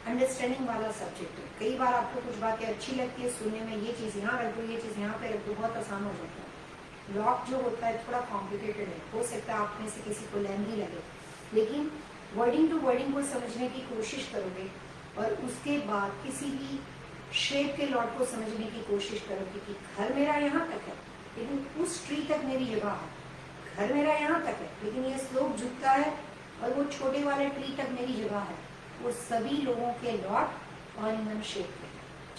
Speaker 1: अंडरस्टैंडिंग वाला सब्जेक्ट है। कई बार आपको कुछ बातें अच्छी लगती है सुनने में, ये चीज़ यहाँ रख दो, ये चीज़ यहाँ पे रख दो, बहुत आसान हो जाता है। लॉक जो होता है थोड़ा कॉम्प्लिकेटेड है, हो सकता है आप में से किसी को लेंदी लगे, लेकिन वर्डिंग टू वर्डिंग को समझने की कोशिश करोगे और उसके बाद किसी भी शेप के लॉट को समझने की कोशिश करोगे कि घर मेरा यहाँ तक है लेकिन उस ट्री तक मेरी जगह है, घर मेरा यहाँ तक है लेकिन ये स्लोप झुकता है और वो छोटे वाले ट्री तक मेरी जगह है। वो सभी लोगों के लॉट अनइवन शेप में,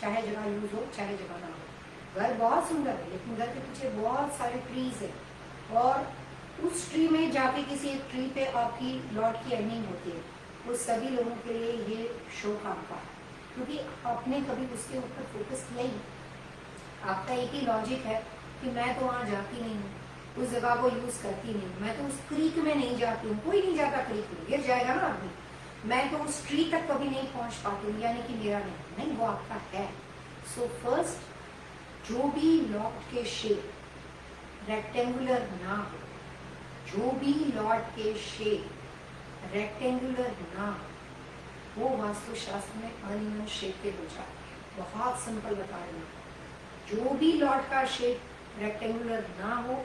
Speaker 1: चाहे जगह यूज हो चाहे जगह ना हो। घर बहुत सुंदर है लेकिन घर के पीछे बहुत सारे ट्रीज है, और उस ट्री में जाके किसी एक ट्री पे आपकी लॉट की एंडिंग होती है। वो सभी लोगों के लिए ये शो काम का है, क्योंकि आपने कभी उसके ऊपर फोकस किया ही। आपका एक ही लॉजिक है कि मैं तो वहां जाती नहीं हूँ, उस जगह को यूज करती नहीं, मैं तो उस क्रीक में नहीं जाती हूँ, कोई नहीं जाता क्रीक में, गिर जाएगा ना आदमी, मैं तो उस ट्री तक कभी नहीं पहुंच पाती हूँ, यानी कि मेरा नहीं, वो आपका है। सो फर्स्ट, जो भी लॉट के शेप रेक्टेंगुलर ना हो, जो भी लॉट के शेप रेक्टेंगुलर ना हो, वो वास्तुशास्त्र में अनइवन शेप के हो जाते हैं। बहुत सिंपल बता रही हूँ, जो भी लॉट का शेप रेक्टेंगुलर ना हो,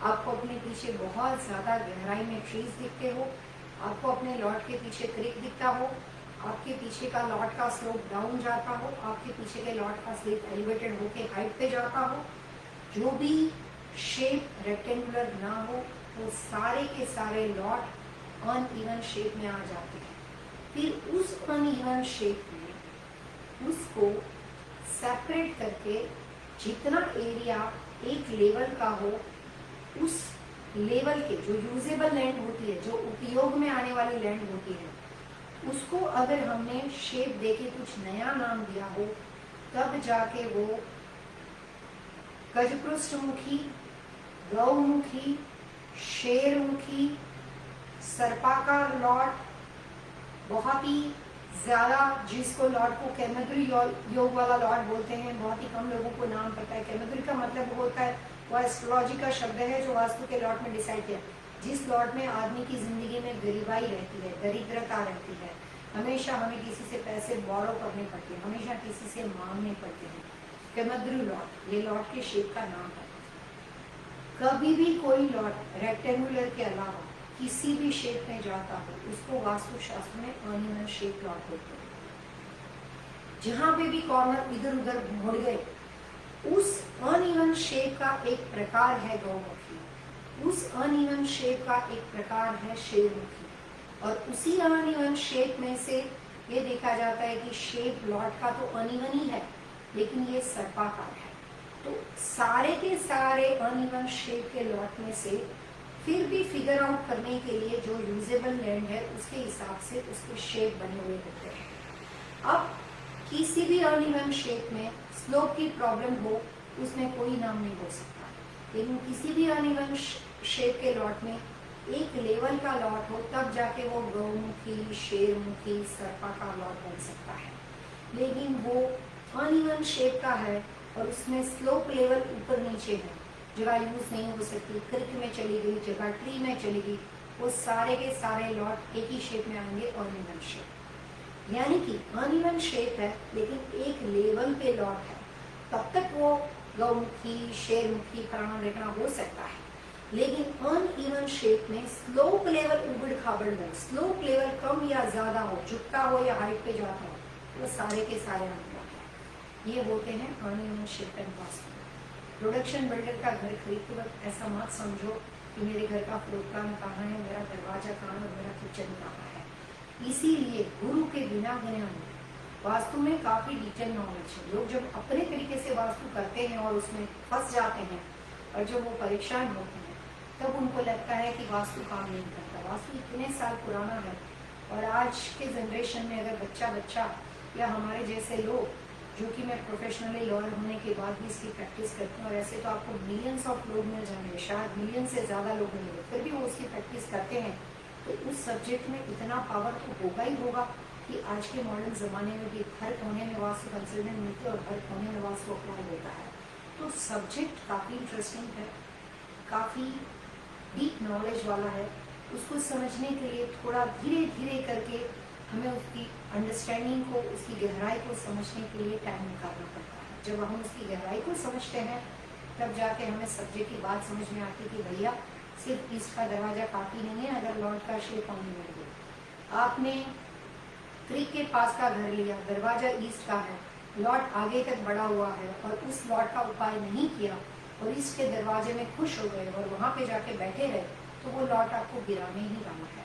Speaker 1: आपको अपने पीछे बहुत ज्यादा गहराई में ट्रीज दिखते हो, आपको अपने लॉट के पीछे क्रिक दिखता हो, आपके पीछे का लॉट का स्लोप डाउन जाता हो, आपके पीछे के लॉट का स्लोप एलिवेटेड होके हाइट पे जाता हो, जो भी शेप रेक्टेंगुलर ना हो, वो सारे के सारे लॉट अनइवन शेप में आ जाते हैं। फिर उस अनइवन शेप में उसको सेपरेट करके जितना एरिया एक लेवल का हो, उस लेवल के जो यूजेबल लैंड होती है, जो उपयोग में आने वाली लैंड होती है, उसको अगर हमने शेप देके कुछ नया नाम दिया हो, तब जाके वो गजपृष्ठमुखी, गौमुखी, शेरमुखी, सर्पाकार लॉट, बहुत ही ज्यादा जिसको लॉट को केमिकल योग वाला लॉट बोलते हैं, बहुत ही कम लोगों को नाम पता है। केमिकल का मतलब होता है, वो एस्ट्रोलॉजी का शब्द है जो वास्तु के लॉट में डिसाइड किया। जिस लॉट में आदमी की जिंदगी में गरीबाई रहती है, दरिद्रता रहती है, हमेशा हमें किसी से पैसे बोरो करने पड़ते हैं, हमेशा किसी से मांगने पड़ते हैं, केमद्रु लॉट ये लॉट के शेप का नाम है। कभी भी कोई लॉट रेक्टेंगुलर के अलावा किसी भी शेप में जाता हो, उसको वास्तुशास्त्र में अनइवन शेप लॉट बोलते हैं। जहां पे भी कॉर्नर इधर उधर मुड़ गए, उस अनइवन शेप का एक प्रकार है गौमुखी, उस अनइवन शेप का एक प्रकार है शेरमुखी। और उसी अनइवन शेप में से ये देखा जाता है कि शेप लॉट का तो अनइवन ही है, लेकिन ये सर्पाकार है। तो सारे के सारे अनइवन शेप के लॉट में से फिर भी फिगर आउट करने के लिए जो यूजेबल लैंड है उसके हिसाब से उसके शेप बने हुए होते हैं। अब किसी भी अनइवन शेप में स्लोप की प्रॉब्लम हो, उसमें कोई नाम नहीं हो सकता, लेकिन किसी भी अनइवन शेप के लॉट में एक लेवल का लॉट हो, तब जाके वो गौमुखी, शेरमुखी, सर्पाकार लॉट बन सकता है। लेकिन वो अनइवन शेप का है और उसमें स्लोप लेवल ऊपर नीचे है, जगह यूज नहीं हो सकती, क्रिक में चली गई, जगह ट्री में चली गई, वो सारे के सारे लॉट एक ही शेप में आएंगे, अनइवन शेप। यानी कि अनइवन शेप है लेकिन एक लेवल पे लॉट है, तब तक वो गौमुखी, शेरमुखी, फलाना ढेकना हो सकता है। लेकिन अनइवन शेप में स्लोप लेवल उबड़ खाबड़ हो, स्लोप लेवल कम या ज्यादा हो, झुकता हो या हाइट पे जाता हो, वो सारे के सारे अनइवन है। ये होते हैं uneven shape and vastu. Production builder का घर खरीदते वक्त ऐसा मत समझो कि मेरे घर का फ्लोर प्लान कहाँ है, मेरा दरवाजा कहाँ है, मेरा किचन कहाँ है। इसीलिए गुरु के बिना ज्ञान वास्तु में काफी डिटेल नॉलेज है। लोग जब अपने तरीके से वास्तु करते हैं और उसमें फंस जाते हैं और जब वो परेशान होते हैं, तब उनको लगता है कि वास्तु काम नहीं करता। वास्तु इतने साल पुराना है और आज के जनरेशन में अगर बच्चा या हमारे जैसे लोग, जो कि मैं प्रोफेशनली लॉयर होने के बाद भी इसकी प्रैक्टिस करती हूँ, और ऐसे तो आपको मिलियंस ऑफ लोग मिल जाएंगे, शायद मिलियन से ज़्यादा लोग मिलेंगे, फिर भी वो उसकी प्रैक्टिस करते हैं, तो उस सब्जेक्ट में इतना पावर तो होगा ही होगा कि आज के मॉडर्न ज़माने में भी हर कोने में वास्तु कंसल्टेंट मिलते और हर कोने में वास्तु अप्लाई होता है। तो सब्जेक्ट काफ़ी इंटरेस्टिंग है, काफ़ी डीप नॉलेज वाला है। उसको समझने के लिए थोड़ा धीरे धीरे करके हमें उसकी अंडरस्टैंडिंग को, उसकी गहराई को समझने के लिए टाइम निकालना पड़ता है। जब हम उसकी गहराई को समझते हैं तब जाके हमें सब्जेक्ट की बात समझ में आती है कि भैया सिर्फ ईस्ट का दरवाजा काफ़ी नहीं है अगर लॉर्ड का शेप ऑन मिल गया। आपने क्रिक के पास का घर लिया, दरवाजा ईस्ट का है, लॉर्ड आगे तक बढ़ा हुआ है और उस लॉर्ड का उपाय नहीं किया और ईस्ट के दरवाजे में खुश हो गए और वहां पे जाके बैठे रहे, तो वो लॉर्ड आपको गिराने ही वाला है।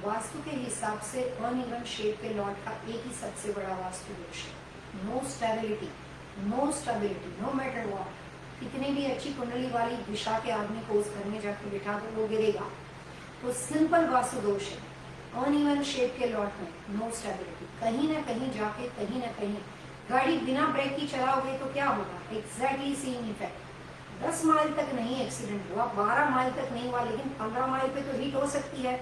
Speaker 1: वास्तु के हिसाब से अनइवन शेप के लॉर्ड का एक ही सबसे बड़ा वास्तु दोष है, no stability, no stability, no matter what. कितने भी अच्छी कुंडली वाली दिशा के आदमी को उस घर में जाकर बिठा दो, वो गिरेगा। तो सिंपल वास्तु दोष है अनइवन शेप के लॉट में, नो स्टेबिलिटी। कहीं ना कहीं जाके, कहीं ना कहीं गाड़ी बिना ब्रेक की चलाओगे तो क्या होगा, एग्जैक्टली सेम इफेक्ट। 10 माइल तक नहीं एक्सीडेंट हुआ, 12 माइल तक नहीं हुआ, लेकिन 15 माइल पे तो हिट हो सकती है,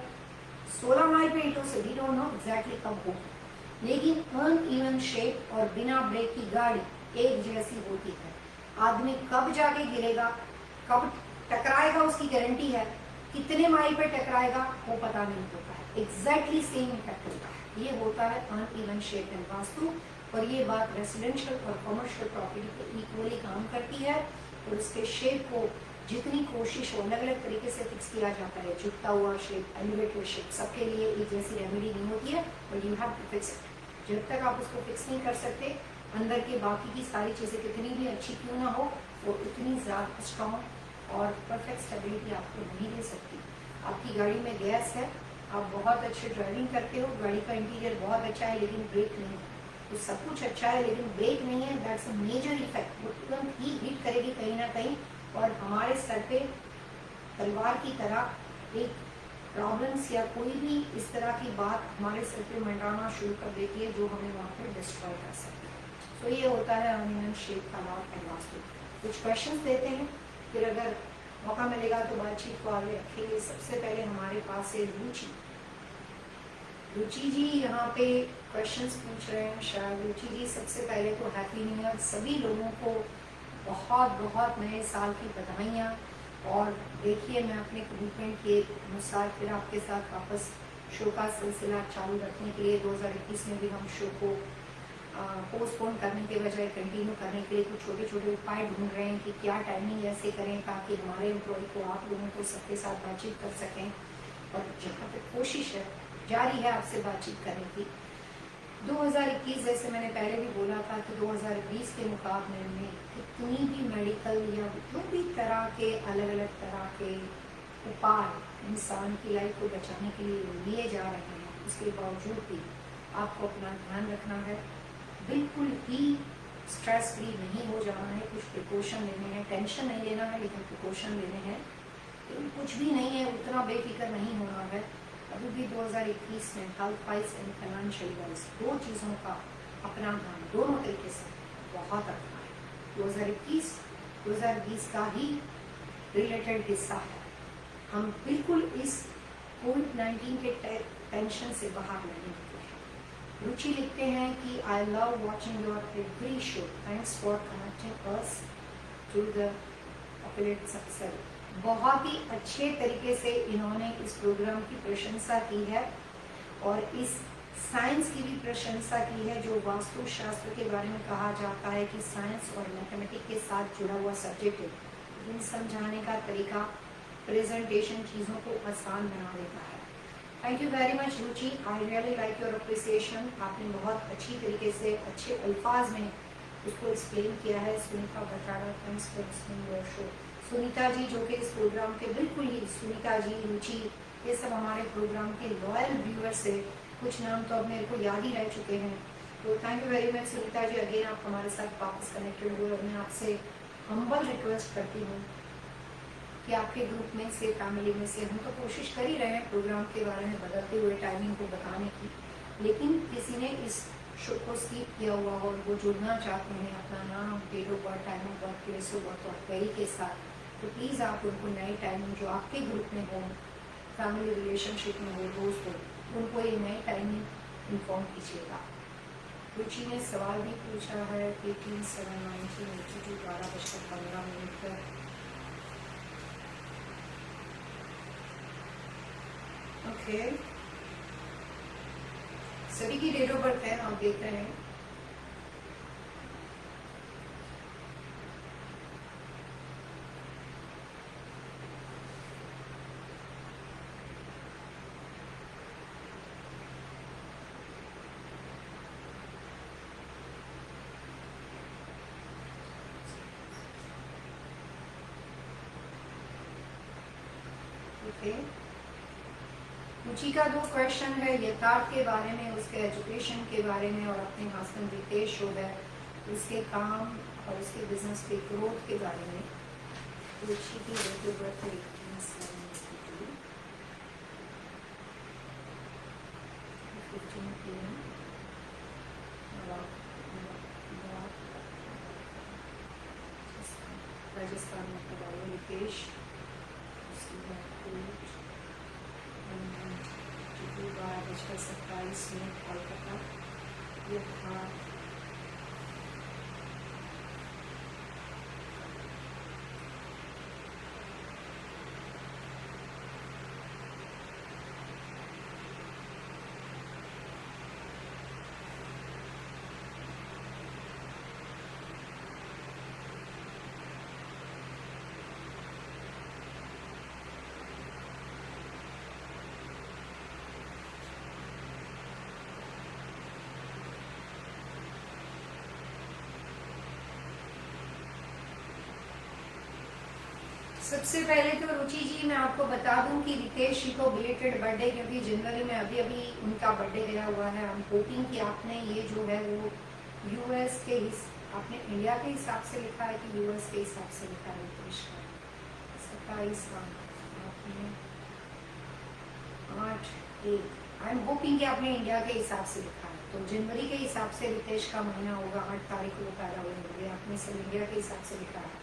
Speaker 1: 16 माइल पे हिट हो सकती, डोंट नो एग्जैक्टली कब हो। लेकिन अनइवन शेप और बिना ब्रेक की गाड़ी एक जैसी होती है। आदमी कब जाके गिरेगा, कब टकराएगा, उसकी गारंटी है, कितने माइल पे टकराएगा वो पता नहीं होता है, एग्जैक्टली सेम इफेक्ट होता है। ये होता है अनइवन शेप एंड वास्तु, और ये बात रेसिडेंशियल और कमर्शियल प्रॉपर्टी पे इक्वली काम करती है। और उसके शेप को जितनी कोशिश हो, अलग अलग तरीके से फिक्स किया जाता है, झुकता हुआ शेप, एलिवेटेड शेप, सबके लिए एक जैसी रेमेडी नहीं होती है, और you have to fix it. जब तक आप उसको फिक्स नहीं कर सकते, अंदर के बाकी की सारी चीज़ें कितनी भी अच्छी क्यों ना हो, वो इतनी ज़्यादा स्ट्रॉन्ग और परफेक्ट स्टेबिलिटी आपको नहीं दे सकती। आपकी गाड़ी में गैस है, आप बहुत अच्छे ड्राइविंग करते हो, गाड़ी का इंटीरियर बहुत अच्छा है, लेकिन ब्रेक नहीं है, तो सब कुछ अच्छा है लेकिन ब्रेक नहीं है, दैट्स अ मेजर इफेक्ट। वो तुरंत ही हिट करेगी कहीं ना कहीं, और हमारे सर पे तलवार की तरह एक प्रॉब्लम्स या कोई भी इस तरह की बात हमारे सर पे मंडराना शुरू कर देती है, जो हमें वहाँ पे डिस्ट्रॉय कर सकती है। तो ये होता है अनइवन शेप का लॉट एंड वास्तु। कुछ क्वेश्चंस देते हैं, फिर अगर मौका मिलेगा तो बातचीत को आगे रखेंगे। सबसे पहले हमारे पास है रुचि जी यहाँ पे क्वेश्चंस पूछ रहे हैं। शायद रुचि जी, सबसे पहले तो हैप्पी न्यू ईयर, सभी लोगों को बहुत बहुत नए साल की बधाइयाँ। और देखिए, मैं अपने कमिटमेंट के अनुसार फिर आपके साथ वापस शो का सिलसिला चालू रखने के लिए 2021 में भी हम शो को पोस्टपोन करने के बजाय कंटिन्यू करने के लिए कुछ छोटे छोटे उपाय ढूंढ रहे हैं कि क्या टाइमिंग ऐसे करें ताकि हमारे एम्प्लॉय को, आप लोगों को सबके साथ बातचीत कर सकें। और जहाँ तक कोशिश है जारी है आपसे बातचीत करने की। 2021 जैसे मैंने पहले भी बोला था कि 2020 के मुकाबले में कितनी भी मेडिकल या जो भी तरह के अलग अलग तरह के उपाय इंसान की लाइफ को बचाने के लिए लिए जा रहे हैं, उसके बावजूद भी आपको अपना ध्यान रखना है। बिल्कुल ही स्ट्रेस फ्री नहीं हो जाना है, कुछ प्रिकॉशन लेने हैं, टेंशन नहीं लेना है लेकिन प्रिकॉशन लेने हैं। कुछ भी नहीं है, उतना बेफिक्र नहीं होना है। अभी भी 2021 में health wise and financial wise दो चीज़ों का अपना ध्यान दोनों तरीके से बहुत रखना है। 2021 2020 का ही रिलेटेड हिस्सा है। हम बिल्कुल इस कोविड-19 के टेंशन से बाहर नहीं निकले हैं। रुचि लिखते हैं कि I love watching your every show, thanks for connecting us to the update success. बहुत ही अच्छे तरीके से इन्होंने इस प्रोग्राम की प्रशंसा की है और इस साइंस की भी प्रशंसा की है, जो वास्तुशास्त्र के बारे में कहा जाता है कि साइंस और मैथमेटिक्स के साथ जुड़ा हुआ सब्जेक्ट है। इन समझाने का तरीका, प्रेजेंटेशन चीज़ों को आसान बना देता है। Thank you very much Ruchi, I really like your appreciation. आपने बहुत अच्छी तरीके से अच्छे अल्फाज में उसको एक्सप्लेन किया है। Sunita Batada, thanks for listening your show. Sunita ji जो कि इस प्रोग्राम के बिल्कुल ही, सुनीता जी, रुचि, ये सब हमारे प्रोग्राम के लॉयल व्यूअर्स से कुछ नाम तो अब मेरे को याद ही रह चुके हैं। तो thank you very much Sunita ji, again आप हमारे साथ वापस कनेक्टेड हुए और मैं आपसे हम्बल रिक्वेस्ट करती हूँ कि आपके ग्रुप में से, फैमिली में से, हम तो कोशिश कर ही रहे हैं प्रोग्राम के बारे में बदलते हुए टाइमिंग को बताने की, लेकिन किसी ने इस शो को स्किप किया हुआ हो और वो जुड़ना चाहते हैं अपना नाम, date of birth, time of birth, place of birth और क्वेरी के साथ, तो प्लीज़ आप उनको नई टाइमिंग जो आपके ग्रुप में हो, फैमिली रिलेशनशिप में हो, दोस्त हो, उनको ये नई टाइमिंग इन्फॉर्म कीजिएगा। रुचि ने सवाल भी पूछा है 18/7/1982 12:15 पर। ओके, सभी की डेट ऑफ बर्थ है, आप देख रहे हैं। ओके, रुचि का 2 क्वेश्चन है, यथार्थ के बारे में, उसके एजुकेशन के बारे में और अपने हस्बैंड रितेश हो है उसके काम और उसके बिजनेस के ग्रोथ के बारे में। रुचि की date of birth 18/7/1982 15 PM Rajasthan में बताया रितेश। उसकी बात 12:27 कोलकाता। ये था सबसे पहले तो रुचि जी मैं आपको बता दूं कि रितेश जी को बिलेटेड बर्थडे, क्योंकि जनवरी में अभी अभी उनका बर्थडे गया हुआ है। हम होपिंग कि आपने ये जो है वो यूएस के, आपने इंडिया के हिसाब से लिखा है कि यूएस के हिसाब से लिखा है रितेश का 27 आपने 8/1। आई एम होपिंग कि आपने इंडिया के हिसाब से लिखा है, तो जनवरी के हिसाब से रितेश का महीना होगा, 8 तारीख को पैदा हुए होंगे, आपने सब इंडिया के हिसाब से लिखा है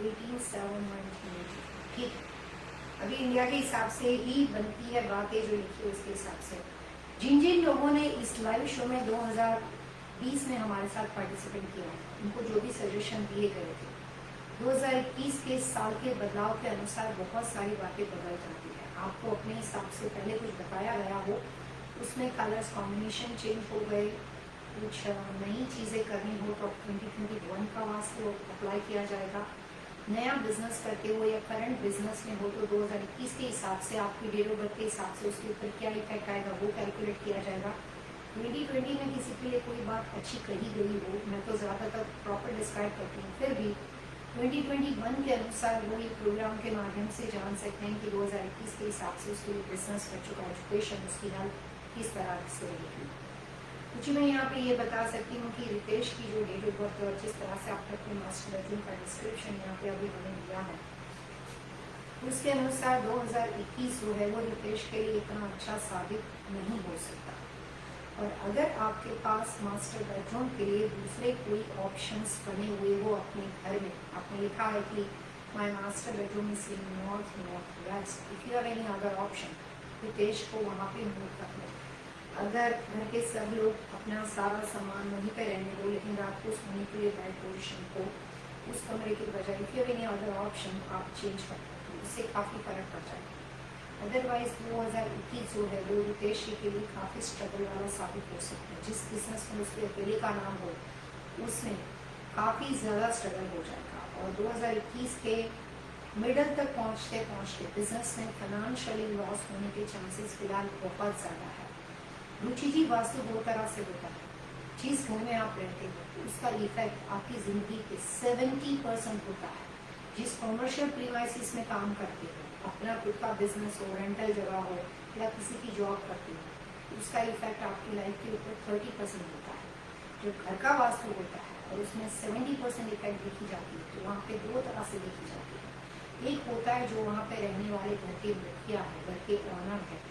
Speaker 1: 18/7/1982। ठीक है, अभी इंडिया के हिसाब से ही बनती है बातें जो लिखी है उसके हिसाब से। जिन जिन लोगों ने इस लाइव शो में 2020 में हमारे साथ पार्टिसिपेट किया, उनको जो भी सजेशन दिए गए थे, 2021 के साल के बदलाव के अनुसार बहुत सारी बातें बदल जाती है। आपको अपने हिसाब से पहले कुछ बताया गया हो, उसमें कलर्स कॉम्बिनेशन चेंज हो गए, कुछ नई चीज़ें करनी हो तो 2021 का वास्ते अप्लाई किया जाएगा। नया बिजनेस करते हो या करंट बिजनेस में हो तो 2021 के हिसाब से आपकी डेट ऑफ बर्थ के हिसाब से उसके ऊपर क्या इफेक्ट आएगा वो कैलकुलेट किया जाएगा। 2020 में किसी के लिए कोई बात अच्छी कही गई हो, मैं तो ज़्यादातर प्रॉपर डिस्क्राइब करती हूँ, फिर भी 2021 के अनुसार वो ये प्रोग्राम के माध्यम से जान सकते हैं कि 2021 के हिसाब से उसके लिए बिजनेस, बच्चों का एजुकेशन, उसकी हेल्थ किस तरह से रहेगी। कुछ मैं यहाँ पे ये बता सकती हूँ कि रितेश की जो डेट ऑफ बर्थ और जिस तरह से आपने अपने मास्टर बेडरूम का डिस्क्रिप्शन यहाँ पे अभी हमें दिया है, उसके अनुसार 2021 जो है वो रितेश के लिए इतना अच्छा साबित नहीं हो सकता। और अगर आपके पास मास्टर बेडरूम के लिए दूसरे कोई ऑप्शंस बने हुए हो अपने घर में, आपने लिखा है कि my master bedroom is in north west, if you have any other option, Ritesh को वहाँ पे मूव कर लो। अगर घर के सब लोग अपना सारा सामान वहीं पे रहने दो, लेकिन रात को सोने के लिए बेड पोजिशन को उस कमरे के बजाय if you have any other option आप चेंज कर सकते हो, इससे काफ़ी फर्क पड़ जाएगा। अदरवाइज 2021 जो है वो रितेश के लिए काफ़ी स्ट्रगल वाला साबित हो सकता है। जिस बिजनेस में उसके अकेले का नाम हो उसमें काफ़ी ज़्यादा स्ट्रगल हो जाएगा। और 2021 के मिडल तक पहुंचते पहुंचते बिजनेस में फाइनेंशियली लॉस होने के चांसेस फिलहाल बहुत ज़्यादा है। रुचि जी, वास्तु दो तरह से होता है। जिस घर में आप रहते हो उसका इफेक्ट आपकी ज़िंदगी के 70% होता है। जिस कॉमर्शियल प्रीमाइसिस में काम करते हो, अपना खुद का बिजनेस हो, रेंटल जगह हो या किसी की जॉब करते हो, उसका इफेक्ट आपकी लाइफ के ऊपर 30% होता है। जो घर का वास्तु होता है और उसमें 70% इफेक्ट देखी जाती है, तो वहाँ पे दो तरह से देखी जाती है। एक होता है जो वहाँ पे रहने वाले घर के मुखिया है, घर के ऑनर है,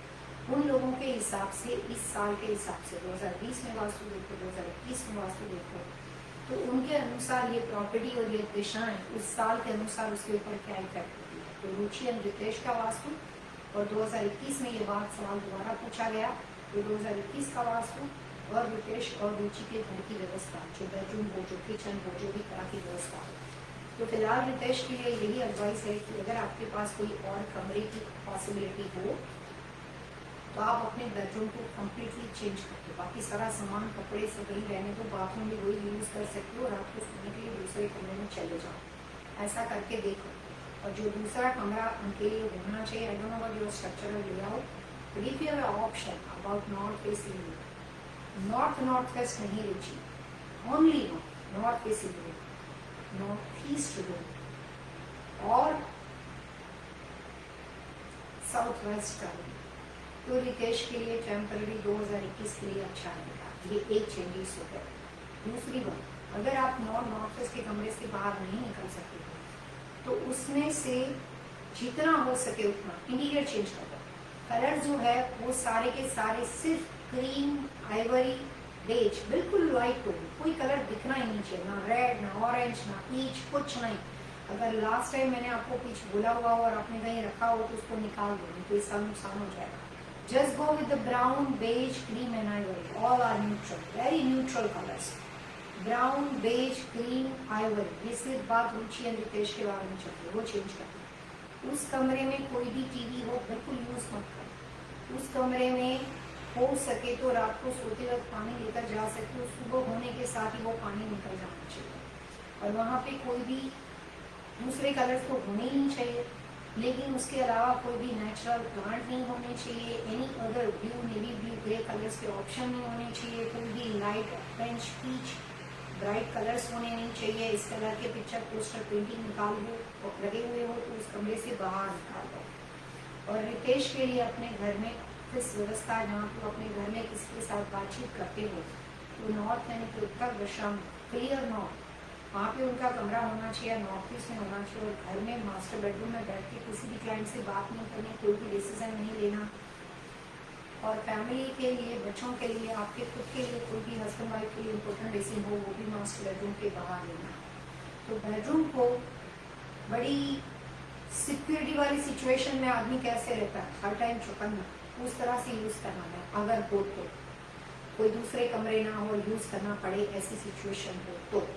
Speaker 1: उन लोगों के हिसाब से, इस साल के हिसाब से 2020 में वास्तु देखो, 2021 में वास्तु देखो, तो उनके अनुसार ये प्रॉपर्टी और ये दिशाएं उस साल के अनुसार उसके ऊपर क्या इफेक्ट होती है। तो रुचि और रितेश का वास्तु, और 2021 में ये बात सवाल दोबारा पूछा गया, तो 2021 का वास्तु और रितेश और रुचि के घर की व्यवस्था, जो बेडरूम हो, जो किचन हो, जो भी तरह की व्यवस्था हो। तो फिलहाल रितेश के लिए यही एडवाइस है कि अगर आपके पास कोई और कमरे की पॉसिबिलिटी हो तो आप अपने बेडरूम को कम्प्लीटली चेंज कर दो। बाकी सारा सामान, कपड़े सब वही रहने दो, बाथरूम भी वही यूज़ कर सकते हो, और रात को सोने के लिए दूसरे कमरे में चले जाओ। ऐसा करके देखो। और जो दूसरा कमरा उनके लिए होना चाहिए, I don't know what your structural layout, but if you have an option about north facing, north west नहीं Ruchi, only north facing, north east room और साउथ वेस्ट का रूम, तो रितेश के लिए टेम्पररी 2021 के लिए अच्छा रहेगा। ये एक चेंजेस हो गया। दूसरी बात, अगर आप नॉर्थ वेस्ट के कमरे से बाहर नहीं निकल सकते तो उसमें से जितना हो सके उतना इंटीरियर चेंज कर दो। कलर जो है वो सारे के सारे सिर्फ क्रीम, आइवरी, बेज, बिल्कुल लाइट कोई कलर दिखना ही नहीं चाहिए, ना रेड, ना ऑरेंज, ना पीच, कुछ नहीं। अगर लास्ट टाइम मैंने आपको पीच बोला हुआ हो और आपने कहीं रखा हो तो उसको निकाल दो, नहीं तो इसका नुकसान हो जाएगा। Just go with the brown, beige, cream and ivory. All are neutral, very neutral colors. Brown, beige, cream, ivory. ये सिर्फ बात रुचि और रितेश के बारे में चलती है, वो चेंज करते। उस कमरे में कोई भी टीवी हो बिल्कुल यूज मत करो। उस कमरे में हो सके तो रात को सोते वक्त पानी लेकर जा सकते हो, सुबह होने के साथ ही वो पानी निकल जाना चाहिए। और वहाँ पे कोई भी दूसरे कलर्स तो होने ही नहीं चाहिए, लेकिन उसके अलावा कोई भी नेचुरल प्लांट नहीं होने चाहिए। Any other blue, navy blue, grey colours के ऑप्शन नहीं होने चाहिए। कोई भी light orange, peach, bright colours होने नहीं चाहिए। इस कलर के पिक्चर पोस्टर पेंटिंग निकाल दो और लगे हुए हो तो उस कमरे से बाहर निकाल दो। और रितेश के लिए अपने घर में ऑफिस व्यवस्था, जहाँ तो अपने घर में किसी के साथ बातचीत करते हो तो नॉर्थ यानी कि उत्तर दिशा में, क्लियर नॉर्थ, वहाँ पे उनका कमरा होना चाहिए, नॉर्थ ईस्ट में होना चाहिए। और घर में मास्टर बेडरूम में बैठ के किसी भी क्लाइंट से बात नहीं करनी, कोई भी डिसीजन नहीं लेना। और फैमिली के लिए, बच्चों के लिए, आपके खुद के लिए, कोई भी हस्बैंड वाइफ के लिए इम्पोर्टेंट डिसीजन हो वो भी मास्टर बेडरूम के बाहर लेना। तो बेडरूम को बड़ी सिक्योरिटी वाली सिचुएशन में आदमी कैसे रहता है, हर टाइम चौकन्ना, उस तरह से यूज़ करना है। अगर हो तो कोई दूसरे कमरे ना हो, यूज़ करना पड़े ऐसी सिचुएशन हो तो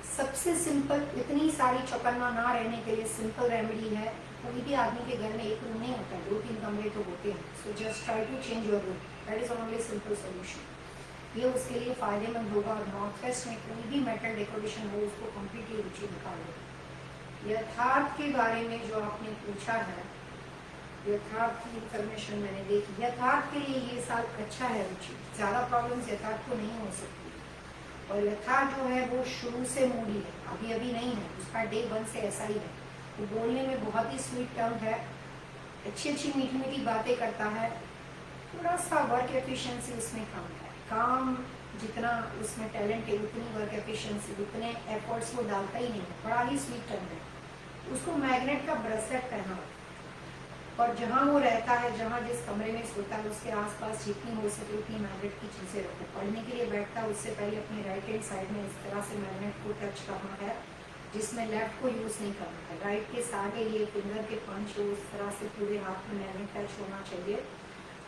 Speaker 1: सबसे सिंपल, इतनी सारी चौकन्ना ना रहने के लिए सिंपल रेमेडी है। कोई भी आदमी के घर में एक रूम नहीं होता है, 2-3 कमरे तो होते हैं। So just try to change your room, that is only simple solution. ये उसके लिए फायदेमंद होगा। और नॉर्थ वेस्ट में कोई भी मेटल डेकोरेशन हो उसको कम्प्लीटली रुचि निकाल दो। यथार्थ के बारे में जो आपने पूछा है, यथार्थ की इंफॉर्मेशन मैंने देखी। यथार्थ के लिए ये साल अच्छा है रुचि, ज्यादा प्रॉब्लम्स यथार्थ को नहीं हो सकती। और यथार्थ जो है वो शुरू से मूडी है, अभी अभी नहीं है, उसका डे 1 से ऐसा ही है। वो बोलने में बहुत ही स्वीट टंग है, अच्छी अच्छी मीठी मीठी बातें करता है। थोड़ा सा वर्क एफिशिएंसी उसमें कम है, काम जितना उसमें टैलेंट है उतनी वर्क एफिशिएंसी, उतने एफर्ट्स वो डालता ही नहीं है। बड़ा ही स्वीट टंग है। उसको मैग्नेट का ब्रेसलेट पहना और जहाँ वो रहता है, जहाँ जिस कमरे में सोता है, उसके आसपास जितनी हो सके उतनी मैग्नेट की चीज़ें रखो। पढ़ने के लिए बैठता है उससे पहले अपने राइट हैंड साइड में इस तरह से मैग्नेट को टच करना है, जिसमें लेफ्ट को यूज़ नहीं करना है। राइट के सागे ये फिंगर के पंच उस तरह से पूरे हाथ में मैग्नेट टच होना चाहिए।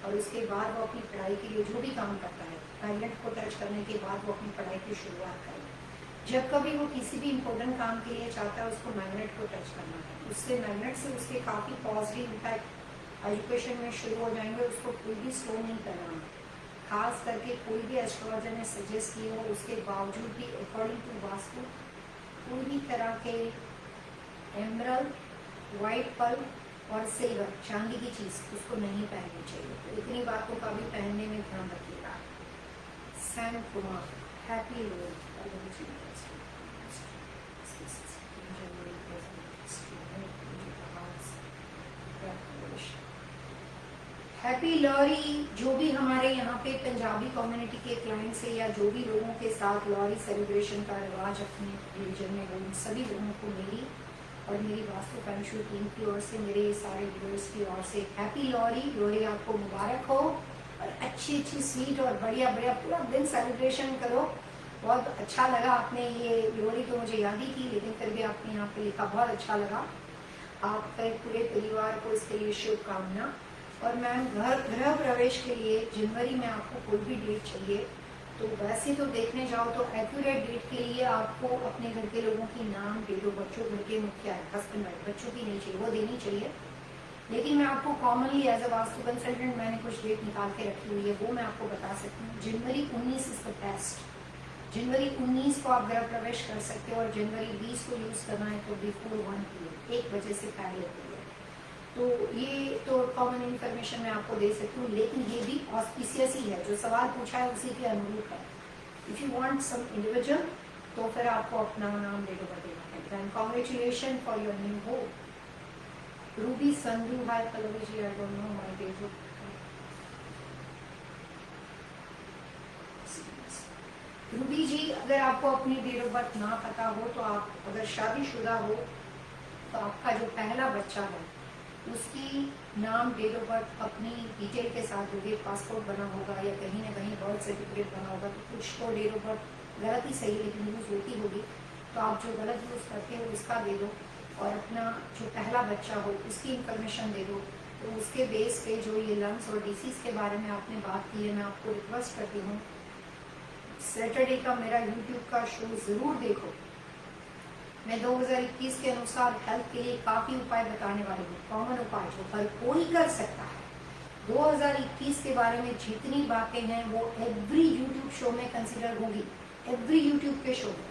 Speaker 1: और उसके बाद वो अपनी पढ़ाई के लिए जो भी काम करता है, मैग्नेट को टच करने के बाद वो अपनी पढ़ाई की शुरुआत करे। जब कभी वो किसी भी इम्पोर्टेंट काम के लिए चाहता है, उसको मैग्नेट को टच करना है। उससे मैग्नेट से उसके काफ़ी पॉजिटिव इम्पैक्ट एजुकेशन में शुरू हो जाएंगे। उसको कोई भी स्लो नहीं करना है, खास करके कोई भी एस्ट्रोलॉजर ने सजेस्ट किया हो उसके बावजूद भी अकॉर्डिंग टू वास्तु कोई भी तरह के एमरल्ड, वाइट पर्ल और सिल्वर, चांदी की चीज उसको नहीं पहननी चाहिए। तो इतनी बातों का भी पहनने में ध्यान रखिएगा। Sam Kumar, happy happy Lohri. जो भी हमारे यहाँ पे पंजाबी कम्युनिटी के क्लाइंट्स है या जो भी लोगों के साथ लॉरी सेलिब्रेशन का रिवाज अपने रिलीजन में, उन सभी लोगों को मेरी और मेरी वास्तु फैंशुई टीम की ओर से, मेरे सारे व्यूअर्स की ओर से हैप्पी लॉरी। लॉरी आपको मुबारक हो और अच्छी अच्छी स्वीट और बढ़िया बढ़िया पूरा दिन सेलिब्रेशन करो। बहुत अच्छा लगा आपने ये लोरी तो मुझे याद ही थी, लेकिन फिर भी आपने यहाँ पे लिखा, बहुत अच्छा लगा। आपके पूरे परिवार को इसके लिए शुभकामना। और मैम गृह प्रवेश के लिए जनवरी में आपको कोई भी डेट चाहिए तो वैसे तो देखने जाओ तो एक्यूरेट डेट के लिए आपको अपने घर के लोगों की नाम, डेट ऑफ बच्चों, घर के मुखिया हस्बैंड वाइफ, बच्चों की नहीं चाहिए, वो देनी चाहिए। लेकिन मैं आपको commonly as a vastu consultant मैंने कुछ डेट निकाल के रखी हुई है, वो मैं आपको बता सकती हूँ। जनवरी 19 इज द बेस्ट। जनवरी 19 को आप गृह प्रवेश कर सकते हो और जनवरी 20 को यूज करना है तो बिफोर 1 PM, 1 बजे से पहले। तो ये तो कॉमन इन्फॉर्मेशन मैं आपको दे सकती हूँ, लेकिन ये भी ऑस्पिशियस ही है, जो सवाल पूछा है उसी के अनुरूप है। If you want some individual तो फिर आपको अपना नाम डेट ऑफ बर्थ देना है। Then congratulation for your new hope. Ruby Sandhu, hi Pallavi ji, I don't know my date of. Ruby ji, अगर आपको अपनी डेट ऑफ बर्थ ना पता हो तो आप अगर शादीशुदा हो तो आपका जो पहला बच्चा है उसकी नाम, डेट ऑफ बर्थ अपनी डिटेल के साथ दोगे। पासपोर्ट बना होगा या कहीं ना कहीं बर्थ सर्टिफिकेट बना होगा, तो कुछ तो डेट ऑफ बर्थ गलत ही सही लेकिन यूज़ होती होगी, तो आप जो गलत यूज़ करते हो उसका दे दो और अपना जो पहला बच्चा हो उसकी इंफॉर्मेशन दे दो। तो उसके बेस पे जो ये लंग्स और डिसीज़ के बारे में आपने बात की है, मैं आपको रिक्वेस्ट करती हूँ सैटरडे का मेरा यूट्यूब का शो ज़रूर देखो। मैं 2021 के अनुसार हेल्थ के लिए काफी उपाय बताने वाली हूँ, कॉमन उपाय जो हर कोई कर सकता है। 2021 के बारे में जितनी बातें हैं वो एवरी यूट्यूब शो में कंसिडर होगी, एवरी यूट्यूब के शो में।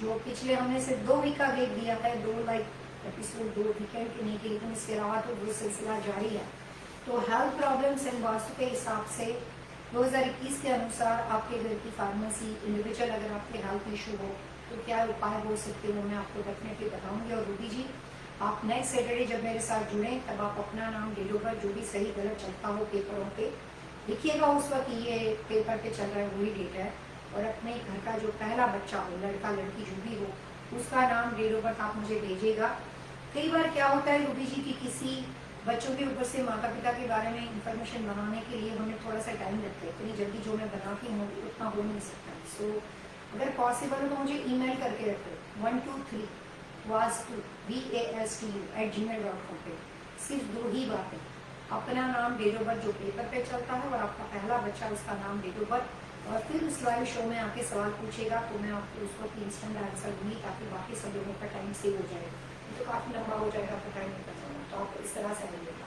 Speaker 1: जो पिछले हमने सिर्फ 2 वीक का गैप दिया है, 2 एपिसोड 2 वीकेंड के नहीं, लेकिन इसके अलावा तो वो सिलसिला जारी है। तो हेल्थ प्रॉब्लम्स एंड वास्तु के हिसाब से 2021 के अनुसार आपके घर की फार्मेसी, इंडिविजुअल अगर आपके हेल्थ इशू हो तो क्या उपाय हो सकते हो, मैं आपको डेफिनेटली बताऊंगी। और रूबी जी, आप नेक्स्ट सैटरडे जब मेरे साथ जुड़ें तब आप अपना नाम, डेट ऑफ बर्थ जो भी सही गलत चलता हो पेपरों पे लिखिएगा। उस वक्त ये पेपर पे चल रहा है वही डेट है। और अपने घर का जो पहला बच्चा हो, लड़का लड़की जो भी हो, उसका नाम, डेट ऑफ बर्थ आप मुझे भेजिएगा। कई बार क्या होता है रूबी जी की किसी बच्चों के ऊपर से माता पिता के बारे में इंफॉर्मेशन बनाने के लिए हमें थोड़ा सा टाइम लगता है, इतनी जल्दी जो मैं बनाती हूँ उतना हो नहीं सकता। सो अगर पॉसिबल हो तो मुझे ईमेल करके रखो 123vastu@gmail.com पे। सिर्फ 2 ही बातें, अपना नाम, डेट ऑफ बर्थ जो पेपर पे चलता है और आपका पहला बच्चा उसका नाम, डेट ऑफ बर्थ। और फिर उस लाइव शो में आके सवाल पूछेगा तो मैं आपको उसको इंस्टेंट आंसर दूंगी ताकि बाकी सब लोगों का टाइम सेव हो जाएगा। तो काफ़ी लंबा हो जाएगा तो टाइम निकल जाएगा, तो आप इस तरह से मिलेगा।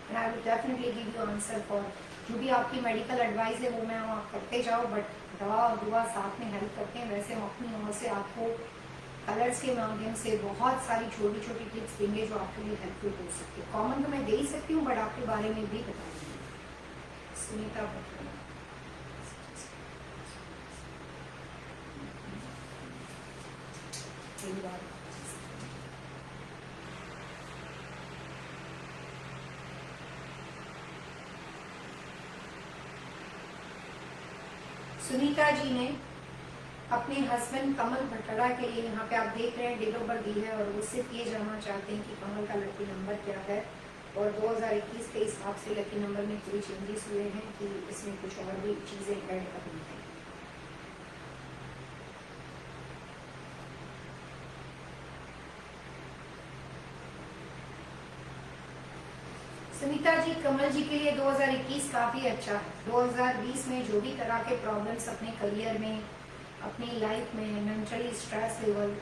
Speaker 1: And I will definitely give you answer for जो भी आपकी मेडिकल एडवाइस है, वो मैं आप करते जाओ, बट दवा और दुआ साथ में हेल्प करते हैं। वैसे हम अपनी ओर से आपको कलर्स के माध्यम से बहुत सारी छोटी छोटी टिप्स देंगे जो आपके लिए हेल्पफुल हो सकती है। कॉमन तो मैं दे ही सकती हूँ, बट आपके बारे में भी बताऊंगी। सुनीता भट्ट, सुनीता जी ने अपने हस्बैंड कमल भट्टड़ा के लिए, यहाँ पे आप देख रहे हैं डेट ऑफ बर्थ दी है, और वो सिर्फ ये जानना चाहते हैं कि कमल का लकी नंबर क्या है, और 2021 के हिसाब से लकी नंबर में कोई चेंजेस हुए हैं कि इसमें कुछ और भी चीजें ऐड करनी है। सुनीता जी, कमल जी के लिए 2021 काफी अच्छा है। 2020 में जो भी तरह के प्रॉब्लम्स अपने करियर में, अपनी लाइफ में, मेंटली स्ट्रेस लेवल,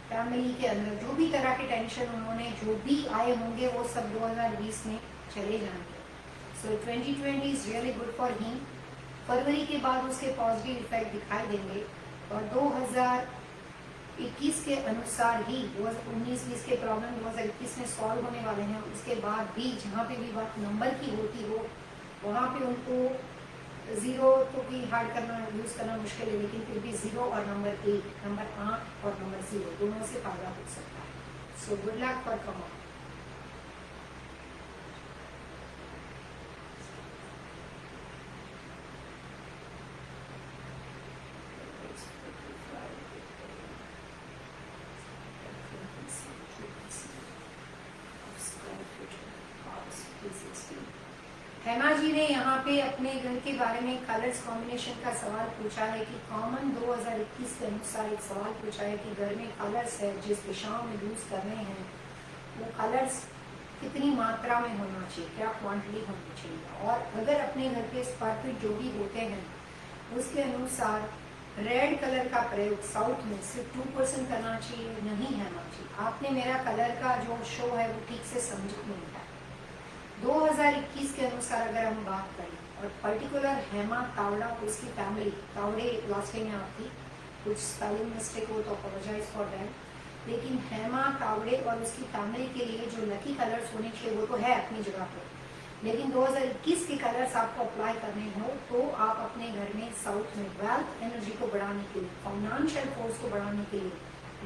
Speaker 1: फैमिली के अंदर जो भी तरह के टेंशन उन्होंने जो भी आए होंगे वो सब 2020 में चले जाएंगे। So 2020 is really good for him. फरवरी के बाद उसके पॉजिटिव इफेक्ट दिखाई देंगे, और 2021 के अनुसार ही 2019-20 के प्रॉब्लम 2021 में सॉल्व होने वाले हैं। उसके बाद भी जहाँ पे भी बात नंबर की होती हो वहाँ पे उनको जीरो तो भी हार्ड करना, यूज करना मुश्किल है, लेकिन फिर भी 0 और नंबर 1, नंबर 8 और नंबर 0 दोनों से फायदा हो सकता है। सो गुड लक फॉर कमल। हेमा जी ने यहाँ पे अपने घर के बारे में कलर्स कॉम्बिनेशन का सवाल पूछा है कि कॉमन 2021 के अनुसार एक सवाल पूछा है कि घर में कलर्स है जिस दिशाओं में यूज कर रहे हैं वो कलर्स कितनी मात्रा में होना चाहिए, क्या क्वांटिटी होनी चाहिए, और अगर अपने घर के स्क्वायर फीट जो भी होते हैं उसके अनुसार रेड कलर का प्रयोग साउथ में सिर्फ 2% करना चाहिए, नहीं है ना चाहिए। आपने मेरा कलर का जो शो है वो ठीक से समझ नहीं है। 2021 के अनुसार अगर हम बात करें, और पर्टिकुलर हेमा तावड़ा उसकी फैमिली, तावड़े लास्ट टाइम यहाँ थी, कुछ स्पेलिंग मिस्टेक हो तो अपोलोजाइज फॉर दैट, लेकिन हेमा तावड़े और उसकी फैमिली के लिए जो लकी कलर्स होने चाहिए वो तो है अपनी जगह पे, लेकिन 2021 के कलर्स आपको अप्लाई करने हो तो आप अपने घर में साउथ में वेल्थ एनर्जी को बढ़ाने के लिए, फाइनेंशियल फोर्स को बढ़ाने के लिए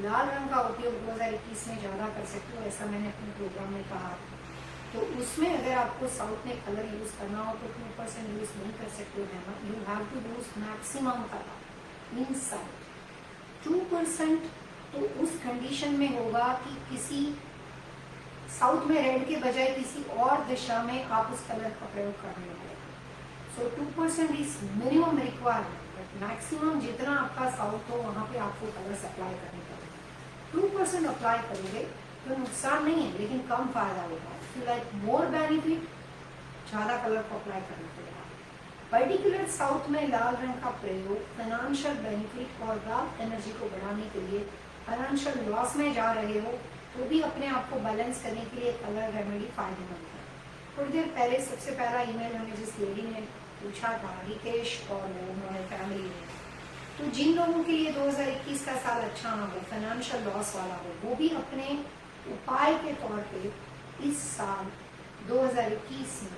Speaker 1: लाल रंग का उपयोग 2021 में ज्यादा कर सकते हो, ऐसा मैंने अपने प्रोग्राम में कहा। तो उसमें अगर आपको साउथ में कलर यूज करना हो तो 2% यूज नहीं कर सकते हो, you have to use maximum colour in south. 2% तो उस कंडीशन में होगा कि किसी साउथ में रेड के बजाय किसी और दिशा में आप उस कलर का प्रयोग करने वाले। सो 2% is minimum requirement, but maximum जितना आपका साउथ हो वहां पे आपको कलर्स अप्लाई करने पड़ेंगे। 2% अप्लाई करोगे तो नुकसान नहीं है, लेकिन कम फायदा होगा। लाइक मोर बेनिफिट, ज्यादा कलर को अप्लाई करना पड़ेगा। पर्टिकुलर साउथ में लाल रंग का प्रयोग फाइनेंशियल बेनिफिट और वेल्थ एनर्जी को बढ़ाने के लिए, फाइनेंशियल लॉस में जा रहे हो तो भी अपने आप को बैलेंस करने के लिए कलर रेमेडी फायदेमंद है। थोड़ी देर पहले सबसे पहला ईमेल हमें जिस लेडी ने पूछा था, रिकेश और उन्होंने फैमिली में, तो जिन लोगों के लिए 2021 का साल अच्छा ना हो, फाइनेंशियल लॉस वाला हो, वो भी अपने उपाय के तौर पे इस साल 2021 में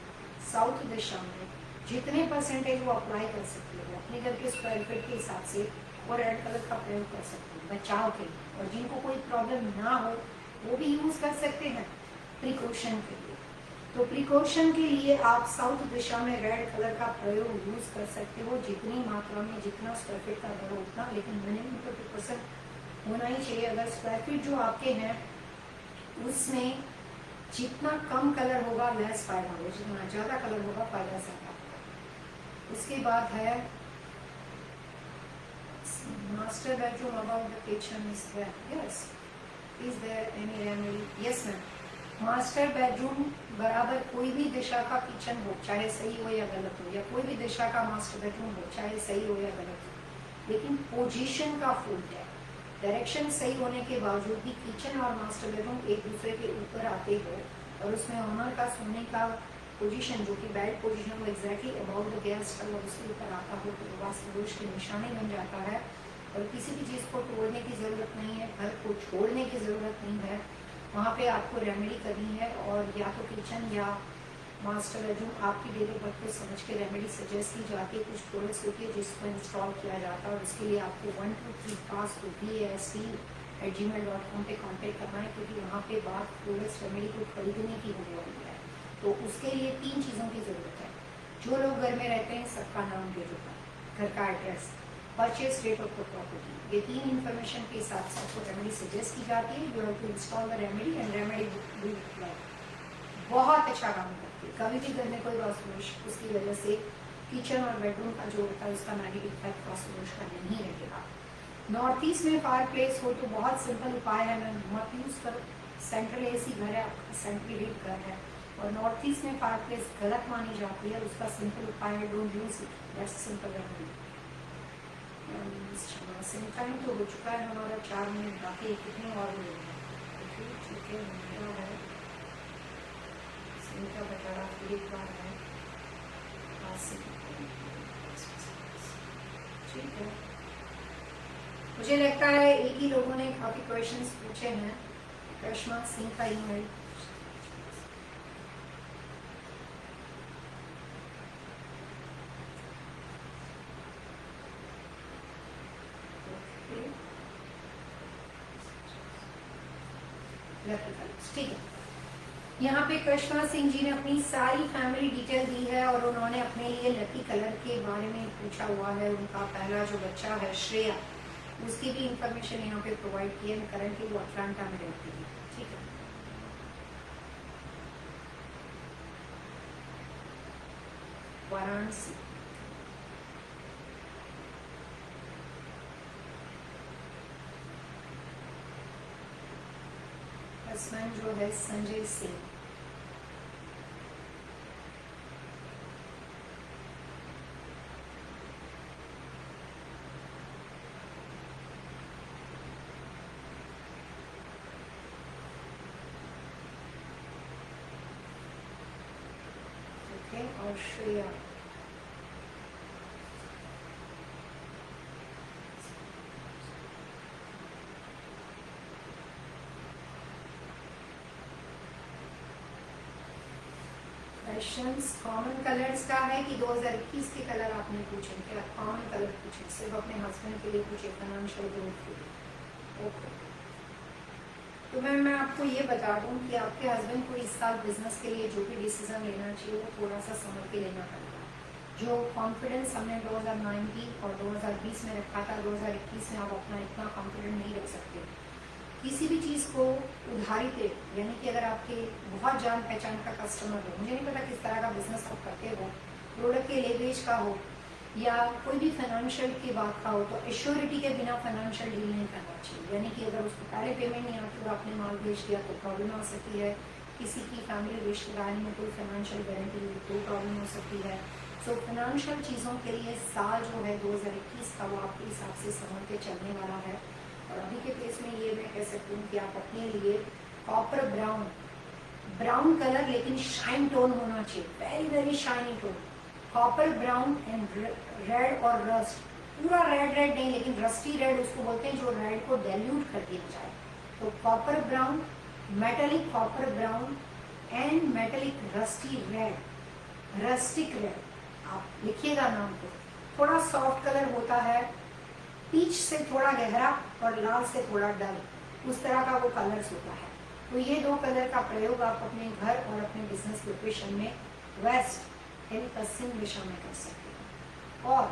Speaker 1: साउथ दिशा में जितने परसेंटेज वो अप्लाई कर सकते हो अपने घर के स्क्वायर फीट के हिसाब से, वो रेड कलर का प्रयोग कर सकते हो बचाव के लिए, और जिनको कोई प्रॉब्लम ना हो वो भी यूज कर सकते हैं प्रिकॉशन के लिए। तो प्रिकॉशन के लिए आप साउथ दिशा में रेड कलर का प्रयोग यूज कर सकते हो जितनी मात्रा में, जितना स्क्वायर फीट का घर हो उतना, लेकिन मिनिमम तो 2% होना ही चाहिए। अगर स्क्वायर फीट जो आपके हैं उसमें जितना कम कलर होगा लेस फायदा होगा, जितना ज्यादा कलर होगा फायदा ज्यादा होगा। उसके बाद है master bedroom about the kitchen is there, yes is there any remedy? Yes ma'am, master bedroom बराबर कोई भी दिशा का किचन हो, चाहे सही हो या गलत हो, या कोई भी दिशा का मास्टर बेडरूम हो, चाहे सही हो या गलत हो, लेकिन पोजीशन का फॉल्ट है। डायरेक्शन सही होने के बावजूद भी किचन और मास्टर बेडरूम एक दूसरे के ऊपर आते हो और उसमें ओनर का सोने का पोजीशन जो कि बेड पोजीशन वो एग्जैक्टली अबाउट द गेस्ट अगर उसके ऊपर आता हो तो वास्तु दोष की निशानी बन जाता है। और किसी भी चीज़ को तोड़ने की ज़रूरत नहीं है, घर को छोड़ने की ज़रूरत नहीं है। वहाँ पे आपको रेमेडी करनी है, और या तो किचन या मास्टर बेडरूम आपकी डेट ऑफ बर्थ को समझ के रेमेडी सजेस्ट की जाती है। कुछ प्रोडक्ट्स होती है जिसको इंस्टॉल किया जाता है, और उसके लिए आपको 123fast@gmail.com पे कॉन्टेक्ट करना है, क्योंकि वहाँ पे बात प्रोडक्ट्स रेमेडी को खरीदने की होने वाली है। तो उसके लिए 3 चीज़ों की ज़रूरत है। जो लोग घर में रहते हैं सबका नाम दे देता है, घर का address, purchase date of the property, ये 3 इन्फॉर्मेशन के हिसाब से आपको रेमेडी सजेस्ट की जाती है। You have to install the remedy and remedy बहुत अच्छा काम करती है। कभी भी घर में कोई वास्तुदोष उसकी वजह से किचन और बेडरूम का जो होता है उसका नेगेटिव इफेक्ट वास्तुदोष का नहीं रहेगा। नॉर्थ ईस्ट में फायर प्लेस हो तो बहुत सिंपल उपाय है, मैं मत यूज करो। सेंट्रल एसी घर है आपका, सेंट्रल हीट घर है, और नॉर्थ ईस्ट में फायर प्लेस गलत मानी जाती है, उसका सिंपल उपाय है don't use it, that's simple remedy. Time तो हो चुका है हमारा, 4 मिनट बाकी, कितने और लोग हैं? ठीक है, मेरा है इनका बटारा एक बार है, ठीक है। मुझे लगता है एक ही लोगों ने काफी क्वेश्चंस पूछे हैं। करिश्मा सिंह का ईमेल, ठीक है। यहाँ पे कृष्णा सिंह जी ने अपनी सारी फैमिली डिटेल दी है, और उन्होंने अपने लिए लकी कलर के बारे में पूछा हुआ है। उनका पहला जो बच्चा है श्रेया, उसकी भी इंफॉर्मेशन यहाँ पे प्रोवाइड की है। करंटली वो अटलांटा में रहती है, ठीक है। वाराणसी, हस्बैंड जो है संजय सिंह, और श्रेया, क्वेश्चंस कॉमन कलर्स का है कि 2021 के कलर आपने पूछे, क्या कॉमन कलर पूछे? सिर्फ अपने हस्बैंड के लिए पूछे, फाइनेंशियल ग्रोथ के लिए। ओके, तो मैं आपको ये बता दूं कि आपके हस्बैंड को इस साल बिजनेस के लिए जो भी डिसीजन लेना चाहिए वो थोड़ा सा समझ के लेना पड़ेगा। जो कॉन्फिडेंस हमने 2019 और 2020 में रखा था, 2021 में आप अपना इतना कॉन्फिडेंट नहीं रख सकते। किसी भी चीज़ को उधारी पे, यानी कि अगर आपके बहुत जान पहचान का कस्टमर हो, मुझे नहीं पता किस तरह का बिजनेस आप करते हो, प्रोडक्ट के लेवेज का हो या कोई भी फाइनेंशियल की बात का हो, तो एश्योरिटी के बिना फाइनेंशियल डील नहीं करना चाहिए। यानी कि अगर उसको पहले पेमेंट नहीं आती और आपने माल बेच दिया तो प्रॉब्लम हो सकती है। किसी की फैमिली रिश्तेदारी में कोई फाइनेंशियल गारंटी हुई तो प्रॉब्लम हो सकती है। सो फाइनेंशियल चीज़ों के लिए साल जो है 2021 का वो आपके हिसाब से समझ के चलने वाला है। और अभी के केस में ये मैं कह सकती हूँ कि आप अपने लिए कॉपर ब्राउन कलर, लेकिन शाइन टोन होना चाहिए, very very shiny tone, copper brown and red और रस्ट, पूरा रेड नहीं लेकिन रस्टी रेड उसको बोलते हैं, जो रेड को डाइल्यूट कर दिया जाए। तो copper brown, metallic copper brown and metallic rusty red, rustic red, आप लिखिएगा नाम को। थोड़ा सॉफ्ट कलर होता है, पीच से थोड़ा गहरा और लाल से थोड़ा डल, उस तरह का वो कलर्स होता है। तो ये 2 कलर का प्रयोग आप अपने घर और अपने बिजनेस लोकेशन में वेस्ट यानी पश्चिम दिशा में कर सकते हैं, और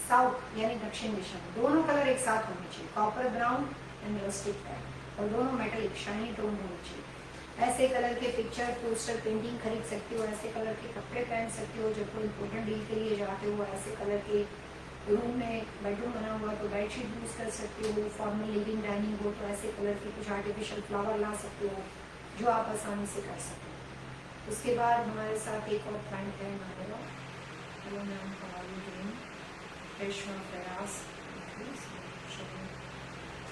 Speaker 1: साउथ यानी दक्षिण दिशा में। दोनों कलर एक साथ होने चाहिए, copper brown and rustic red, और दोनों मेटेलिक शाइनी टोन होने चाहिए। ऐसे कलर के पिक्चर पोस्टर पेंटिंग खरीद सकते हो, ऐसे कलर के कपड़े पहन सकते हो जब कोई इम्पोर्टेंट डील के लिए जाते हो, ऐसे कलर के रूम में बेडरूम बना हुआ तो बेडशीट यूज कर सकते हो, फॉर्मल लिविंग डाइनिंग हो तो ऐसे कलर के कुछ आर्टिफिशियल फ्लावर ला सकते हो जो आप आसानी से कर सकते हो। उसके बाद हमारे साथ एक और क्लाइंट है हमारा, वो मैं उनका रेशमा फराज।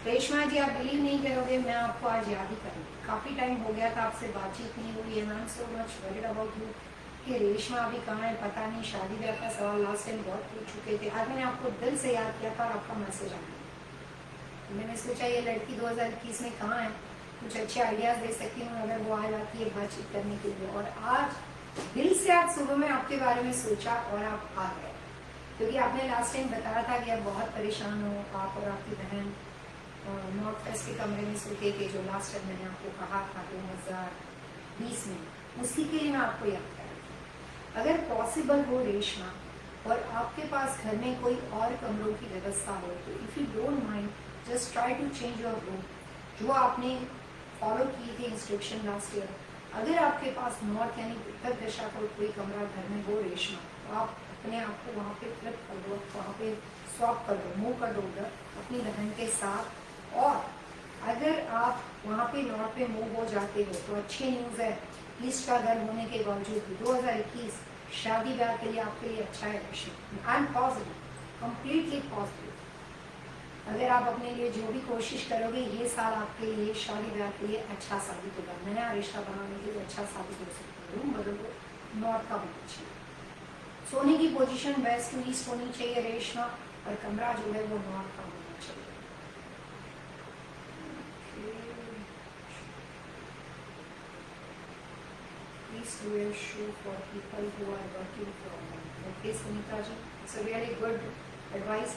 Speaker 1: रेशमा जी, आप बिलीव नहीं करोगे, मैं आपको आज याद ही करूँगी। काफ़ी टाइम हो गया था आपसे बातचीत नहीं हुई है। I am so much worried about you कि रेशमा अभी कहाँ है पता नहीं। शादी ब्याह का सवाल लास्ट टाइम बहुत पूछ चुके थे, आज मैंने आपको दिल से याद किया था और आपका मैसेज आ गया। मैंने सोचा ये लड़की 2021 में कहाँ है, कुछ अच्छे आइडियाज दे सकती हूँ अगर वो आ जाती है बातचीत करने के लिए। और आज दिल से आज सुबह में आपके बारे में सोचा और आप आ गए, क्योंकि आपने लास्ट टाइम बताया था कि आप बहुत परेशान हो, आप और आपकी बहन नॉर्थ वेस्ट के कमरे में सोते थे, जो लास्ट टाइम मैंने आपको कहा था 2020 में, उसी के लिए मैं आपको याद कर रही थी। अगर पॉसिबल हो रेशमा और आपके पास घर में कोई और कमरों की व्यवस्था हो तो if you don't mind just try to change your room, जो आपने फॉलो किए थे इंस्ट्रक्शन लास्ट ईयर। अगर आपके पास नॉर्थ यानी उत्तर दिशा का कोई कमरा घर में हो रेशमा, तो आप अपने आप को वहाँ पे फ्लिप कर दो, वहाँ पे स्वैप कर दो, मूव कर दो उधर अपनी बहन के साथ। और अगर आप वहाँ पे नॉर्थ पे मूव हो जाते हो तो अच्छी न्यूज़ है, ईस्ट का घर होने के बावजूद भी 2021 शादी ब्याह के लिए आपके लिए अच्छा है। I am positive, completely positive. अगर आप अपने लिए जो भी कोशिश करोगे ये साल आपके लिए शादी ब्याह के लिए अच्छा साबित होगा। नया रिश्ता बनाने के लिए अच्छा साबित हो सकता है। रूम बदल दो, नॉर्थ का बहुत अच्छा। सोने की पोजीशन वेस्ट टू ईस्ट होनी चाहिए रेशमा, और कमरा जो है वो नॉर्थ का होना चाहिए। Please do a show for people who are working from home. Okay, Sunita ji, it's a really good advice.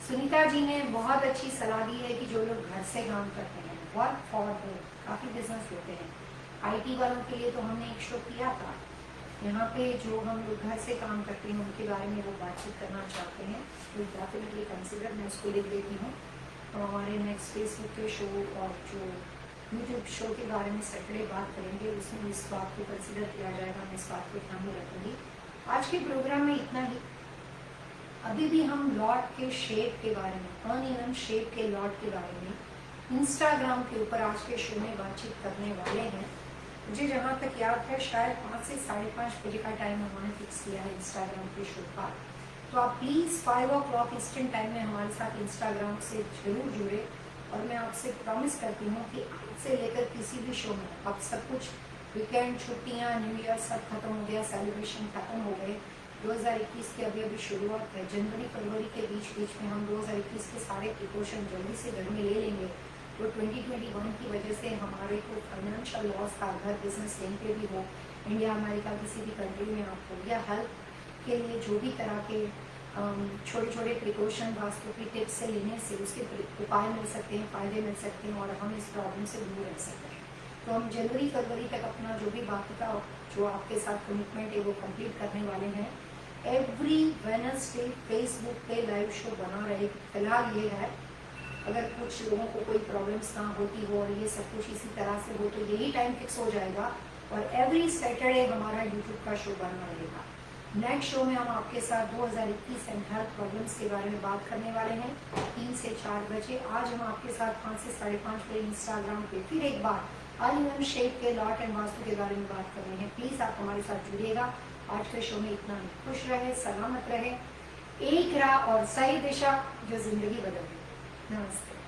Speaker 1: Sunita ji ने बहुत अच्छी सलाह दी है कि जो लोग घर से काम करते हैं, वर्क फॉर होम, काफ़ी बिजनेस होते हैं। आईटी वालों के लिए तो हमने एक शो किया था, यहाँ पे जो हम लोग घर से काम करते हैं उनके बारे में वो बातचीट करना चाहते हैं तो डेफिनेटली कंसिडर, मैं उसको लिख देती हूँ। तो हमारे नेक्स्ट फेसबुक के शो और जो यूट्यूब शो के बारे में सैटरडे बात करेंगे, उसमें इस बात को कंसिडर किया जाएगा, मैं इस बात को ध्यान में रखूँगी। आज के प्रोग्राम में इतना ही। अभी भी हम लॉट के शेप के बारे में, अनइवन शेप के लॉट के बारे में इंस्टाग्राम के ऊपर आज के शो में बातचीत करने वाले हैं। मुझे जहाँ तक याद है शायद 5 से 5:30 बजे का टाइम उन्होंने फिक्स किया है इंस्टाग्राम के शो का। तो आप प्लीज़ 5 o'clock ईस्टर्न टाइम में हमारे साथ इंस्टाग्राम से जरूर जुड़े। और मैं आपसे प्रॉमिस करती हूँ कि आज से लेकर किसी भी शो में अब सब कुछ, वीकेंड, छुट्टियाँ, न्यू ईयर सब खत्म हो गया, सेलिब्रेशन खत्म हो गए। 2021 की अभी शुरुआत है। जनवरी फरवरी के बीच में हम 2021 के सारे प्रिकॉशन जल्दी से घर में ले लेंगे। तो 2021 की वजह से हमारे को फाइनेंशियल लॉस का, घर बिजनेस कहीं पे भी हो, इंडिया अमेरिका किसी भी कंट्री में आप हो, या हेल्थ के लिए जो भी तरह के छोटे छोटे प्रिकॉशन वास्तु की टिप्स से लेने से उसके उपाय मिल सकते हैं, फ़ायदे मिल सकते हैं और हम इस प्रॉब्लम से दूर रह सकते हैं। तो हम जनवरी फरवरी तक अपना जो भी बाकी का जो आपके साथ कमिटमेंट है वो कंप्लीट करने वाले हैं। एवरी वेडनेसडे फेसबुक पे लाइव शो बना रहे। फिलहाल ये है, अगर कुछ लोगों को कोई प्रॉब्लम्स ना होती हो और ये सब कुछ इसी तरह से हो तो यही टाइम फिक्स हो जाएगा। और एवरी सैटरडे हमारा यूट्यूब का शो बना रहेगा। नेक्स्ट शो में हम आपके साथ 2021 एंड हेल्थ प्रॉब्लम्स के बारे में बात करने वाले हैं 3 से 4 बजे। आज हम आपके साथ 5 से 5:30 बजे इंस्टाग्राम पे फिर एक बार अनइवन शेप के लॉट एंड वास्तु के बारे में बात कर रहे हैं। प्लीज़ आप हमारे साथ जुड़िएगा। आज के शो में इतना ही। खुश रहे, सलामत रहे, एक राह और सही दिशा जो जिंदगी बदल दे। नमस्ते।